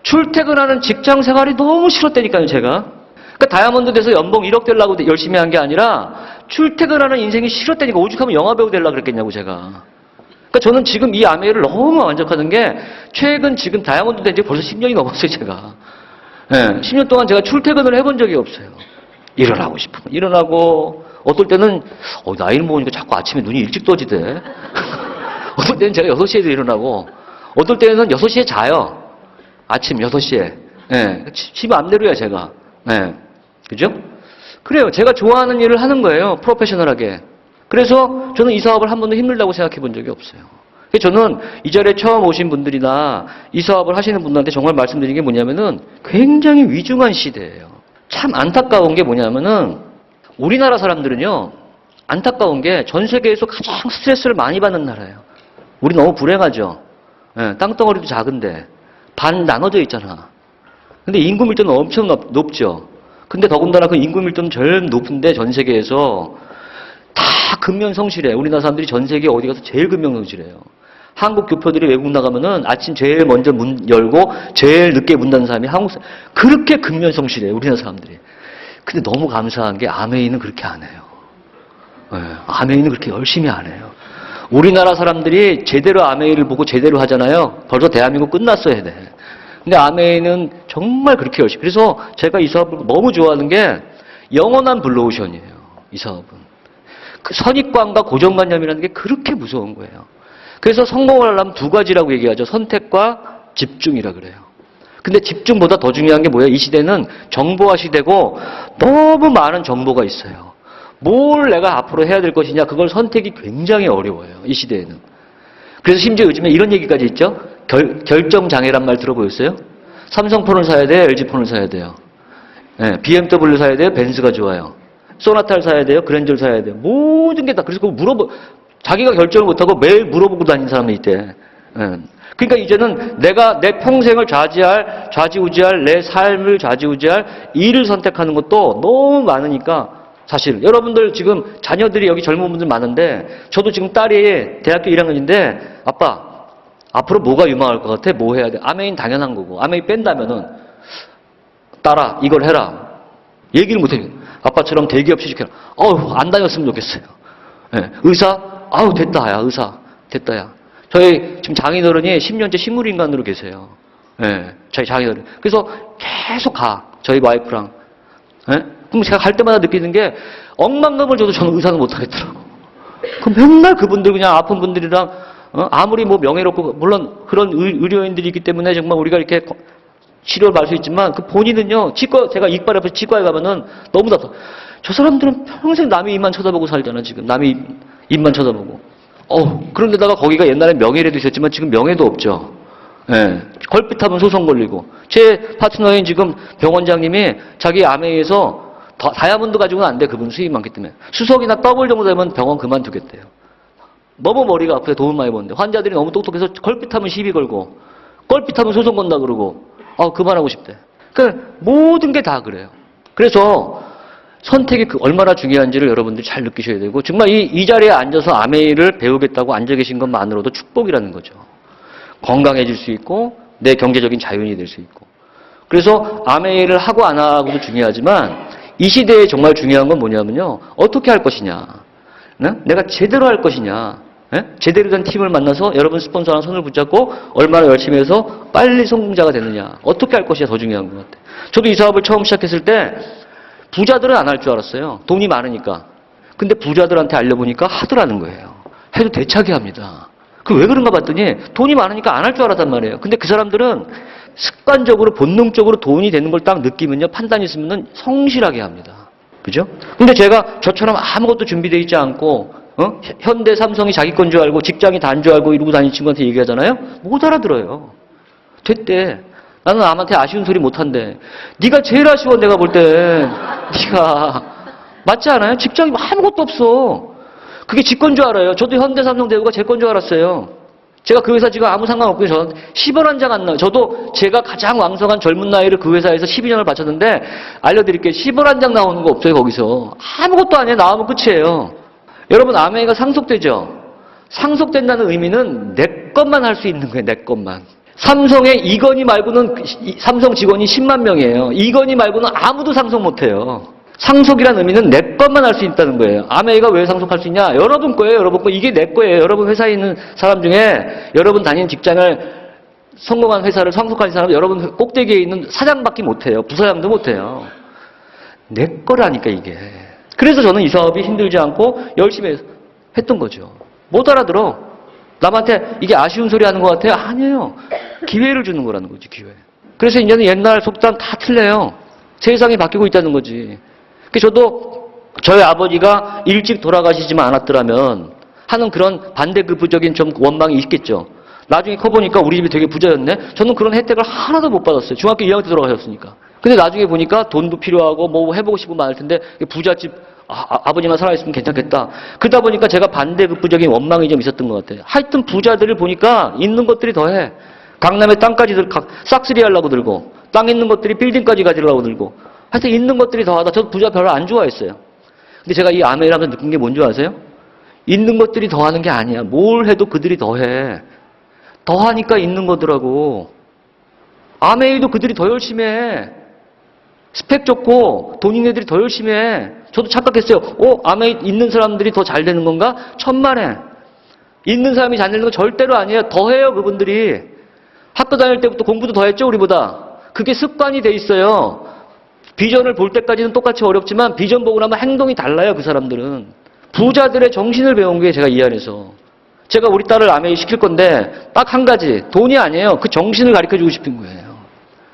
출퇴근하는 직장 생활이 너무 싫었다니까요, 제가. 그러니까 다이아몬드 돼서 연봉 1억 되려고 열심히 한 게 아니라 출퇴근하는 인생이 싫었다니까 오죽하면 영화배우 되려고 그랬겠냐고, 제가. 그러니까 저는 지금 이 아메이를 너무 만족하는 게 최근 지금 다이아몬드 된 지 벌써 10년이 넘었어요, 제가. 네, 10년 동안 제가 출퇴근을 해본 적이 없어요. 일어나고 싶으면 일어나고 어떨 때는 나이를 먹으니까 자꾸 아침에 눈이 일찍 떠지대. 어떨 때는 제가 6시에도 일어나고 어떨 때는 6시에 자요. 아침 6시에. 예. 지 맘대로야, 제가. 예. 그죠? 그래요. 제가 좋아하는 일을 하는 거예요. 프로페셔널하게. 그래서 저는 이 사업을 한 번도 힘들다고 생각해 본 적이 없어요. 저는 이 자리에 처음 오신 분들이나 이 사업을 하시는 분들한테 정말 말씀드리는 게 뭐냐면은 굉장히 위중한 시대예요. 참 안타까운 게 뭐냐면은 우리나라 사람들은요. 안타까운 게 전 세계에서 가장 스트레스를 많이 받는 나라예요. 우리 너무 불행하죠. 예, 땅덩어리도 작은데 반 나눠져 있잖아. 근데 인구 밀도는 엄청 높죠. 근데 더군다나 그 인구 밀도는 제일 높은데 전 세계에서 다 근면성실해. 우리나라 사람들이 전 세계 어디 가서 제일 근면성실해요. 한국 교포들이 외국 나가면은 아침 제일 먼저 문 열고 제일 늦게 문 닫는 사람이 한국 사람. 그렇게 근면성실해요. 우리나라 사람들이. 근데 너무 감사한 게 아메이는 그렇게 안 해요. 예, 아메이는 그렇게 열심히 안 해요. 우리나라 사람들이 제대로 아메이를 보고 제대로 하잖아요. 벌써 대한민국 끝났어야 돼. 근데 아메이는 정말 그렇게 열심히. 그래서 제가 이 사업을 너무 좋아하는 게 영원한 블루오션이에요. 이 사업은. 그 선입관과 고정관념이라는 게 그렇게 무서운 거예요. 그래서 성공을 하려면 2가지라고 얘기하죠. 선택과 집중이라 그래요. 근데 집중보다 더 중요한 게 뭐예요? 이 시대는 정보화 시대고 너무 많은 정보가 있어요. 뭘 내가 앞으로 해야 될 것이냐 그걸 선택이 굉장히 어려워요. 이 시대에는. 그래서 심지어 요즘에 이런 얘기까지 있죠. 결정장애란 말 들어보셨어요? 삼성폰을 사야 돼요? LG폰을 사야 돼요? 네, BMW 사야 돼요? 벤츠가 좋아요? 소나타를 사야 돼요? 그랜저를 사야 돼요? 모든 게 다. 그래서 그거 자기가 결정을 못하고 매일 물어보고 다니는 사람이 있대. 네. 그러니까 이제는 내가 내 평생을 좌지우지할 내 삶을 좌지우지할 일을 선택하는 것도 너무 많으니까 사실 여러분들 지금 자녀들이 여기 젊은 분들 많은데 저도 지금 딸이 대학교 1학년인데 아빠 앞으로 뭐가 유망할 것 같아? 뭐 해야 돼? 아메인 당연한 거고 아메인 뺀다면은 딸아 이걸 해라 얘기를 못해. 아빠처럼 대기업 취직해라. 안 다녔으면 좋겠어요. 네. 의사 됐다 야 의사 됐다 야. 저희 지금 장인어른이 10년째 식물인간으로 계세요. 네. 저희 장인어른. 그래서 계속 저희 와이프랑. 네? 그럼 제가 갈 때마다 느끼는 게 억만금을 줘도 저는 의사는 못하겠더라고. 그럼 맨날 그분들 그냥 아픈 분들이랑 아무리 뭐 명예롭고 물론 그런 의료인들이 있기 때문에 정말 우리가 이렇게 치료를 받을 수 있지만 그 본인은요 제가 이빨 앞에서 치과에 가면은 너무 답답. 저 사람들은 평생 남의 입만 쳐다보고 살잖아 지금 남의 입만 쳐다보고. 그런데다가 거기가 옛날에 명예라도 있었지만 지금 명예도 없죠. 예. 걸핏하면 소송 걸리고. 제 파트너인 지금 병원장님이 자기 아메이에서 다이아몬드 가지고는 안 돼. 그분 수입 많기 때문에. 수석이나 더블 정도 되면 병원 그만두겠대요. 너무 머리가 아프게 돈을 많이 버는데. 환자들이 너무 똑똑해서 걸핏하면 시비 걸고, 걸핏하면 소송 건다 그러고, 그만하고 싶대. 그러니까 모든 게 다 그래요. 그래서 선택이 얼마나 중요한지를 여러분들이 잘 느끼셔야 되고, 정말 이 자리에 앉아서 아메이를 배우겠다고 앉아 계신 것만으로도 축복이라는 거죠. 건강해질 수 있고, 내 경제적인 자유인이 될 수 있고. 그래서 아메이를 하고 안 하고도 중요하지만, 이 시대에 정말 중요한 건 뭐냐면요. 어떻게 할 것이냐. 네? 내가 제대로 할 것이냐. 네? 제대로 된 팀을 만나서 여러분 스폰서랑 손을 붙잡고 얼마나 열심히 해서 빨리 성공자가 되느냐. 어떻게 할 것이냐 더 중요한 것 같아요. 저도 이 사업을 처음 시작했을 때 부자들은 안 할 줄 알았어요. 돈이 많으니까. 근데 부자들한테 알려보니까 하더라는 거예요. 해도 대차게 합니다. 그 왜 그런가 봤더니 돈이 많으니까 안 할 줄 알았단 말이에요. 근데 그 사람들은 습관적으로 본능적으로 돈이 되는 걸 딱 느끼면요. 판단이 있으면 성실하게 합니다. 그죠? 근데 제가 저처럼 아무것도 준비되어 있지 않고 현대 삼성이 자기 건 줄 알고 직장이 다인 줄 알고 이러고 다니는 친구한테 얘기하잖아요. 못 알아들어요. 됐대. 나는 남한테 아쉬운 소리 못한대. 네가 제일 아쉬워 내가 볼 땐. 네가. 맞지 않아요? 직장이 아무것도 없어. 그게 지 건 줄 알아요. 저도 현대 삼성 대우가 제 건 줄 알았어요. 제가 그 회사 지금 아무 상관없고요. 저는 10원 한 장 안 나요. 저도 제가 가장 왕성한 젊은 나이를 그 회사에서 12년을 바쳤는데 알려드릴게요. 10원 한 장 나오는 거 없어요. 거기서. 아무것도 아니에요. 나오면 끝이에요. 여러분 아메이가 상속되죠? 상속된다는 의미는 내 것만 할 수 있는 거예요. 내 것만. 삼성의 이건희 말고는 삼성 직원이 10만 명이에요. 이건희 말고는 아무도 상속 못해요. 상속이라는 의미는 내 것만 할 수 있다는 거예요. 아메이가 왜 상속할 수 있냐? 여러분 거예요. 여러분 거. 이게 내 거예요. 여러분 회사에 있는 사람 중에 여러분 다니는 직장을 성공한 회사를 상속한 사람은 여러분 꼭대기에 있는 사장밖에 못해요. 부사장도 못해요. 내 거라니까 이게. 그래서 저는 이 사업이 힘들지 않고 열심히 했던 거죠. 못 알아들어. 남한테 이게 아쉬운 소리 하는 것 같아요? 아니에요. 기회를 주는 거라는 거지, 기회. 그래서 이제는 옛날 속담 다 틀려요. 세상이 바뀌고 있다는 거지. 저도 저희 아버지가 일찍 돌아가시지만 않았더라면 하는 그런 반대급부적인 좀 원망이 있겠죠. 나중에 커보니까 우리 집이 되게 부자였네? 저는 그런 혜택을 하나도 못 받았어요. 중학교 2학년 때 돌아가셨으니까. 근데 나중에 보니까 돈도 필요하고 뭐 해보고 싶고 많을 텐데 부잣집 아버지만 살아있으면 괜찮겠다. 그러다 보니까 제가 반대급부적인 원망이 좀 있었던 것 같아요. 하여튼 부자들을 보니까 있는 것들이 더해. 강남에 땅까지 싹쓸이 하려고 들고 땅 있는 것들이 빌딩까지 가지려고 들고 하여튼 있는 것들이 더하다. 저도 부자 별로 안 좋아했어요. 근데 제가 이 아메이를 하면서 느낀 게 뭔지 아세요? 있는 것들이 더하는 게 아니야. 뭘 해도 그들이 더해. 더하니까 있는 거더라고. 아메이도 그들이 더 열심히 해. 스펙 좋고 돈 있는 애들이 더 열심히 해. 저도 착각했어요. 아메이 있는 사람들이 더 잘 되는 건가? 천만에. 있는 사람이 잘 되는 건 절대로 아니에요. 더 해요, 그분들이. 학교 다닐 때부터 공부도 더 했죠, 우리보다. 그게 습관이 돼 있어요. 비전을 볼 때까지는 똑같이 어렵지만 비전 보고 나면 행동이 달라요, 그 사람들은. 부자들의 정신을 배운 게 제가 이 안에서. 제가 우리 딸을 아메이 시킬 건데 딱 한 가지. 돈이 아니에요. 그 정신을 가르쳐주고 싶은 거예요.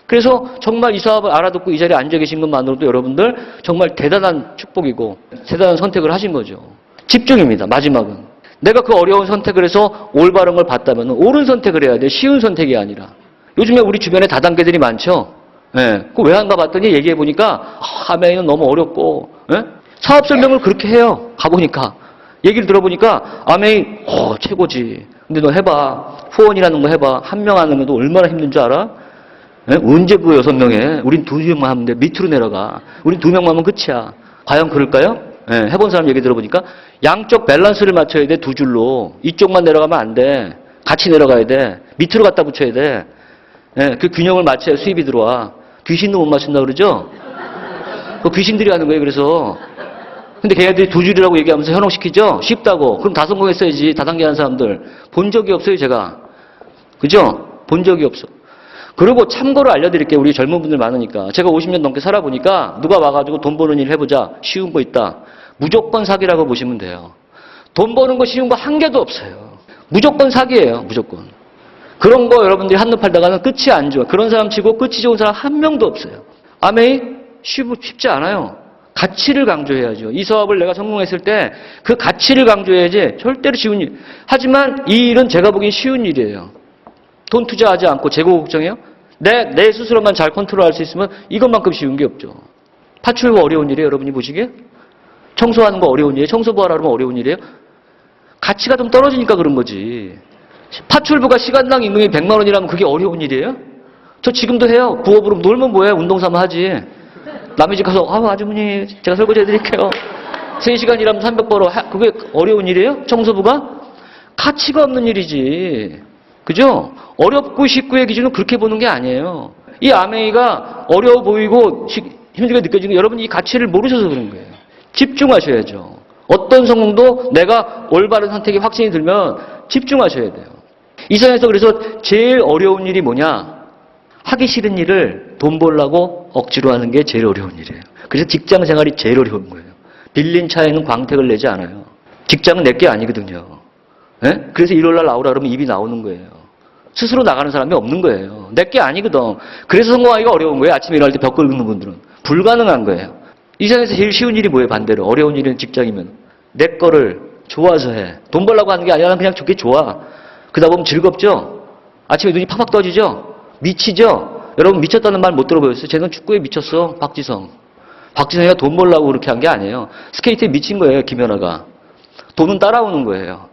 그래서 정말 이 사업을 알아듣고 이 자리에 앉아 계신 것만으로도 여러분들 정말 대단한 축복이고 대단한 선택을 하신 거죠. 집중입니다. 마지막은. 내가 그 어려운 선택을 해서 올바른 걸 봤다면 옳은 선택을 해야 돼. 쉬운 선택이 아니라. 요즘에 우리 주변에 다단계들이 많죠. 예. 그거 왜 한가 봤더니 얘기해 보니까 아메이는 너무 어렵고 사업 설명을 그렇게 해요. 가보니까. 얘기를 들어보니까 아메이 최고지. 근데 너 해봐. 후원이라는 거 해봐. 한 명 안 하면 얼마나 힘든 줄 알아? 예? 언제 그 6명에? 우린 2명만 하면 돼. 밑으로 내려가. 우린 2명만 하면 끝이야. 과연 그럴까요? 예, 해본 사람 얘기 들어보니까 양쪽 밸런스를 맞춰야 돼. 두 줄로. 이쪽만 내려가면 안 돼. 같이 내려가야 돼. 밑으로 갖다 붙여야 돼. 예, 그 균형을 맞춰야 수입이 들어와. 귀신도 못 맞춘다 그러죠? 그 귀신들이 하는 거예요. 그래서. 근데 걔네들이 두 줄이라고 얘기하면서 현혹시키죠? 쉽다고. 그럼 다 성공했어야지. 다단계 하는 사람들. 본 적이 없어요, 제가. 그죠? 본 적이 없어. 그리고 참고로 알려드릴게요. 우리 젊은 분들 많으니까. 제가 50년 넘게 살아보니까 누가 와가지고 돈 버는 일 해보자. 쉬운 거 있다. 무조건 사기라고 보시면 돼요. 돈 버는 거 쉬운 거 한 개도 없어요. 무조건 사기예요. 무조건. 그런 거 여러분들이 한눈 팔다가는 끝이 안 좋아. 그런 사람 치고 끝이 좋은 사람 한 명도 없어요. 아메이? 쉽지 않아요. 가치를 강조해야죠. 이 사업을 내가 성공했을 때 그 가치를 강조해야지 절대로 쉬운 일. 하지만 이 일은 제가 보기엔 쉬운 일이에요. 돈 투자하지 않고 재고 걱정해요? 내 스스로만 잘 컨트롤할 수 있으면 이것만큼 쉬운 게 없죠. 파출부 어려운 일이에요, 여러분이 보시기에? 청소하는 거 어려운 일이에요? 청소부하라 그러면 어려운 일이에요? 가치가 좀 떨어지니까 그런 거지. 파출부가 시간당 임금이 100만 원이라면 그게 어려운 일이에요? 저 지금도 해요. 부업으로 놀면 뭐해? 운동 삼아 하지. 남의 집 가서 아주머니 제가 설거지 해드릴게요. 3시간 일하면 300 벌어. 그게 어려운 일이에요? 청소부가? 가치가 없는 일이지. 그죠? 어렵고 쉽고의 기준은 그렇게 보는 게 아니에요. 이 아메이가 어려워 보이고 힘들게 느껴지는 게 여러분이 이 가치를 모르셔서 그런 거예요. 집중하셔야죠. 어떤 성공도 내가 올바른 선택이 확신이 들면 집중하셔야 돼요. 이 세상에서 그래서 제일 어려운 일이 뭐냐? 하기 싫은 일을 돈 벌려고 억지로 하는 게 제일 어려운 일이에요. 그래서 직장 생활이 제일 어려운 거예요. 빌린 차에는 광택을 내지 않아요. 직장은 내 게 아니거든요. 예? 그래서 일요일날 나오라 그러면 입이 나오는 거예요. 스스로 나가는 사람이 없는 거예요. 내 게 아니거든. 그래서 성공하기가 어려운 거예요. 아침에 일어날 때 벽 긁는 분들은. 불가능한 거예요. 이 세상에서 제일 쉬운 일이 뭐예요? 반대로. 어려운 일은 직장이면. 내 거를 좋아서 해. 돈 벌려고 하는 게 아니라 그냥 좋게 좋아. 그러다 보면 즐겁죠? 아침에 눈이 팍팍 떠지죠? 미치죠? 여러분 미쳤다는 말 못 들어보셨어요? 쟤는 축구에 미쳤어. 박지성. 박지성이가 돈 벌려고 그렇게 한 게 아니에요. 스케이트에 미친 거예요. 김연아가. 돈은 따라오는 거예요.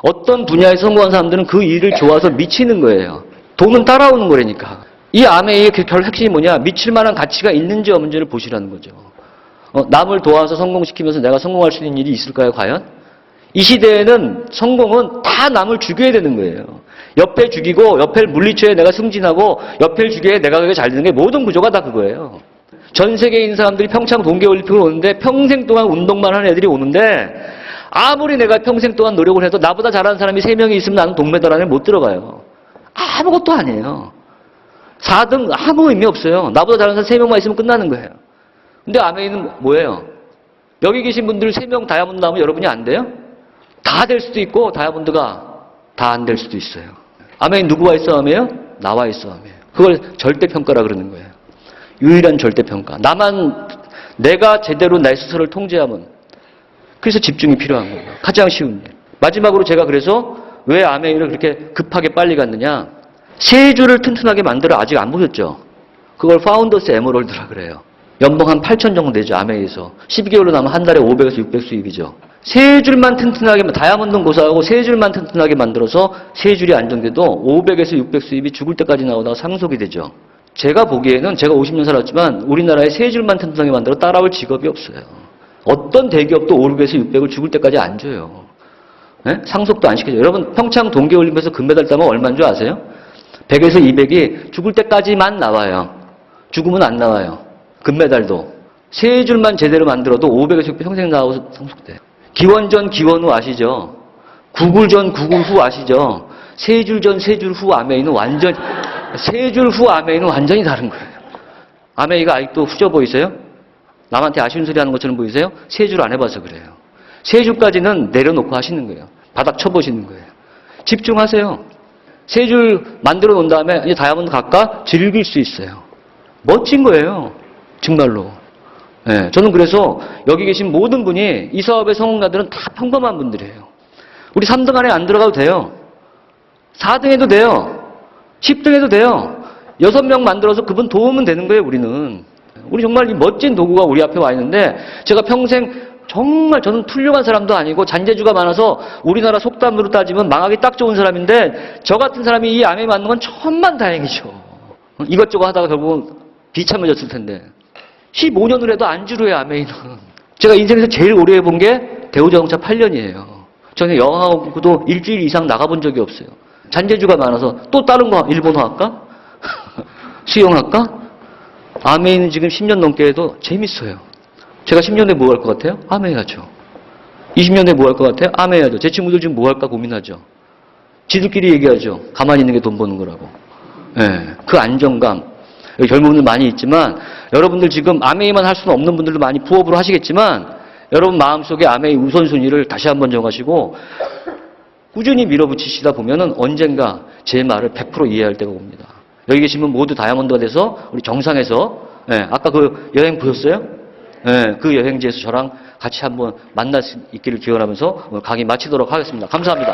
어떤 분야에서 성공한 사람들은 그 일을 좋아서 미치는 거예요. 돈은 따라오는 거라니까. 이 아메이의 결 핵심이 뭐냐? 미칠 만한 가치가 있는지 없는지를 보시라는 거죠. 남을 도와서 성공시키면서 내가 성공할 수 있는 일이 있을까요, 과연? 이 시대에는 성공은 다 남을 죽여야 되는 거예요. 옆에 죽이고, 옆에 물리쳐야 내가 승진하고, 옆에 죽여야 내가 그게 잘 되는 게 모든 구조가 다 그거예요. 전 세계에 있는 사람들이 평창 동계올림픽을 오는데 평생 동안 운동만 하는 애들이 오는데 아무리 내가 평생 동안 노력을 해도 나보다 잘하는 사람이 3명이 있으면 나는 동메달 안에 못 들어가요. 아무것도 아니에요. 4등 아무 의미 없어요. 나보다 잘하는 사람 3명만 있으면 끝나는 거예요. 근데 아메이는 뭐예요? 여기 계신 분들 3명 다이아몬드 나오면 여러분이 안 돼요? 다 될 수도 있고 다이아몬드가 다 안 될 수도 있어요. 아메이 누구와의 싸움이에요? 나와의 싸움이에요. 그걸 절대평가라 그러는 거예요. 유일한 절대평가. 내가 제대로 내 스스로를 통제하면 그래서 집중이 필요한 거예요. 가장 쉬운 일. 마지막으로 제가 그래서 왜 아메이를 그렇게 급하게 빨리 갔느냐. 세 줄을 튼튼하게 만들어 아직 안 보셨죠? 그걸 파운더스 에머럴드라 그래요. 연봉 한 8천 정도 되죠. 아메이에서. 12개월로 나면 한 달에 500에서 600 수입이죠. 세 줄만 튼튼하게, 다이아몬드는 고사하고 세 줄만 튼튼하게 만들어서 세 줄이 안정돼도 500에서 600 수입이 죽을 때까지 나오다가 상속이 되죠. 제가 보기에는 제가 50년 살았지만 우리나라에 세 줄만 튼튼하게 만들어 따라올 직업이 없어요. 어떤 대기업도 500에서 600을 죽을 때까지 안 줘요. 네? 상속도 안 시켜줘요. 여러분 평창 동계올림픽에서 금메달 따면 얼마인 줄 아세요? 100에서 200이 죽을 때까지만 나와요. 죽으면 안 나와요. 금메달도. 세 줄만 제대로 만들어도 500에서 600 평생 나와서 상속돼요. 기원전 기원후 아시죠? 구굴전 구굴후 아시죠? 세 줄 전 세 줄 후 아메이는 완전 세 줄 후 아메이는 완전히 다른 거예요. 아메이가 아직도 후져 보이세요? 남한테 아쉬운 소리 하는 것처럼 보이세요? 세 줄 안 해봐서 그래요. 세 줄까지는 내려놓고 하시는 거예요. 바닥 쳐보시는 거예요. 집중하세요. 세 줄 만들어 놓은 다음에 이제 다이아몬드 갈까? 즐길 수 있어요. 멋진 거예요. 정말로. 네, 저는 그래서 여기 계신 모든 분이 이 사업의 성공자들은 다 평범한 분들이에요. 우리 3등 안에 안 들어가도 돼요. 4등 해도 돼요. 10등 해도 돼요. 6명 만들어서 그분 도우면 되는 거예요, 우리는. 우리 정말 이 멋진 도구가 우리 앞에 와 있는데 제가 평생 정말 저는 훌륭한 사람도 아니고 잔재주가 많아서 우리나라 속담으로 따지면 망하기 딱 좋은 사람인데 저 같은 사람이 이 암에 맞는 건 천만다행이죠. 이것저것 하다가 결국은 비참해졌을 텐데 15년을 해도 안 주루해요, 아메이는. 제가 인생에서 제일 오래 해본 게 대우자동차 8년이에요. 저는 영화하고도 일주일 이상 나가본 적이 없어요. 잔재주가 많아서 또 다른 거 일본어 할까? 수영할까? 아메이는 지금 10년 넘게 해도 재밌어요. 제가 10년 후에 뭐 할 것 같아요? 아메이 하죠. 20년 후에 뭐 할 것 같아요? 아메이 하죠. 제 친구들 지금 뭐 할까 고민하죠. 지들끼리 얘기하죠. 가만히 있는 게 돈 버는 거라고. 네, 그 안정감. 젊은 분들 많이 있지만 여러분들 지금 아메이만 할 수는 없는 분들도 많이 부업으로 하시겠지만 여러분 마음속에 아메이 우선순위를 다시 한번 정하시고 꾸준히 밀어붙이시다 보면은 언젠가 제 말을 100% 이해할 때가 옵니다. 여기 계신 분 모두 다이아몬드가 돼서 우리 정상에서 아까 그 여행 보셨어요? 그 여행지에서 저랑 같이 한번 만날 수 있기를 기원하면서 오늘 강의 마치도록 하겠습니다. 감사합니다.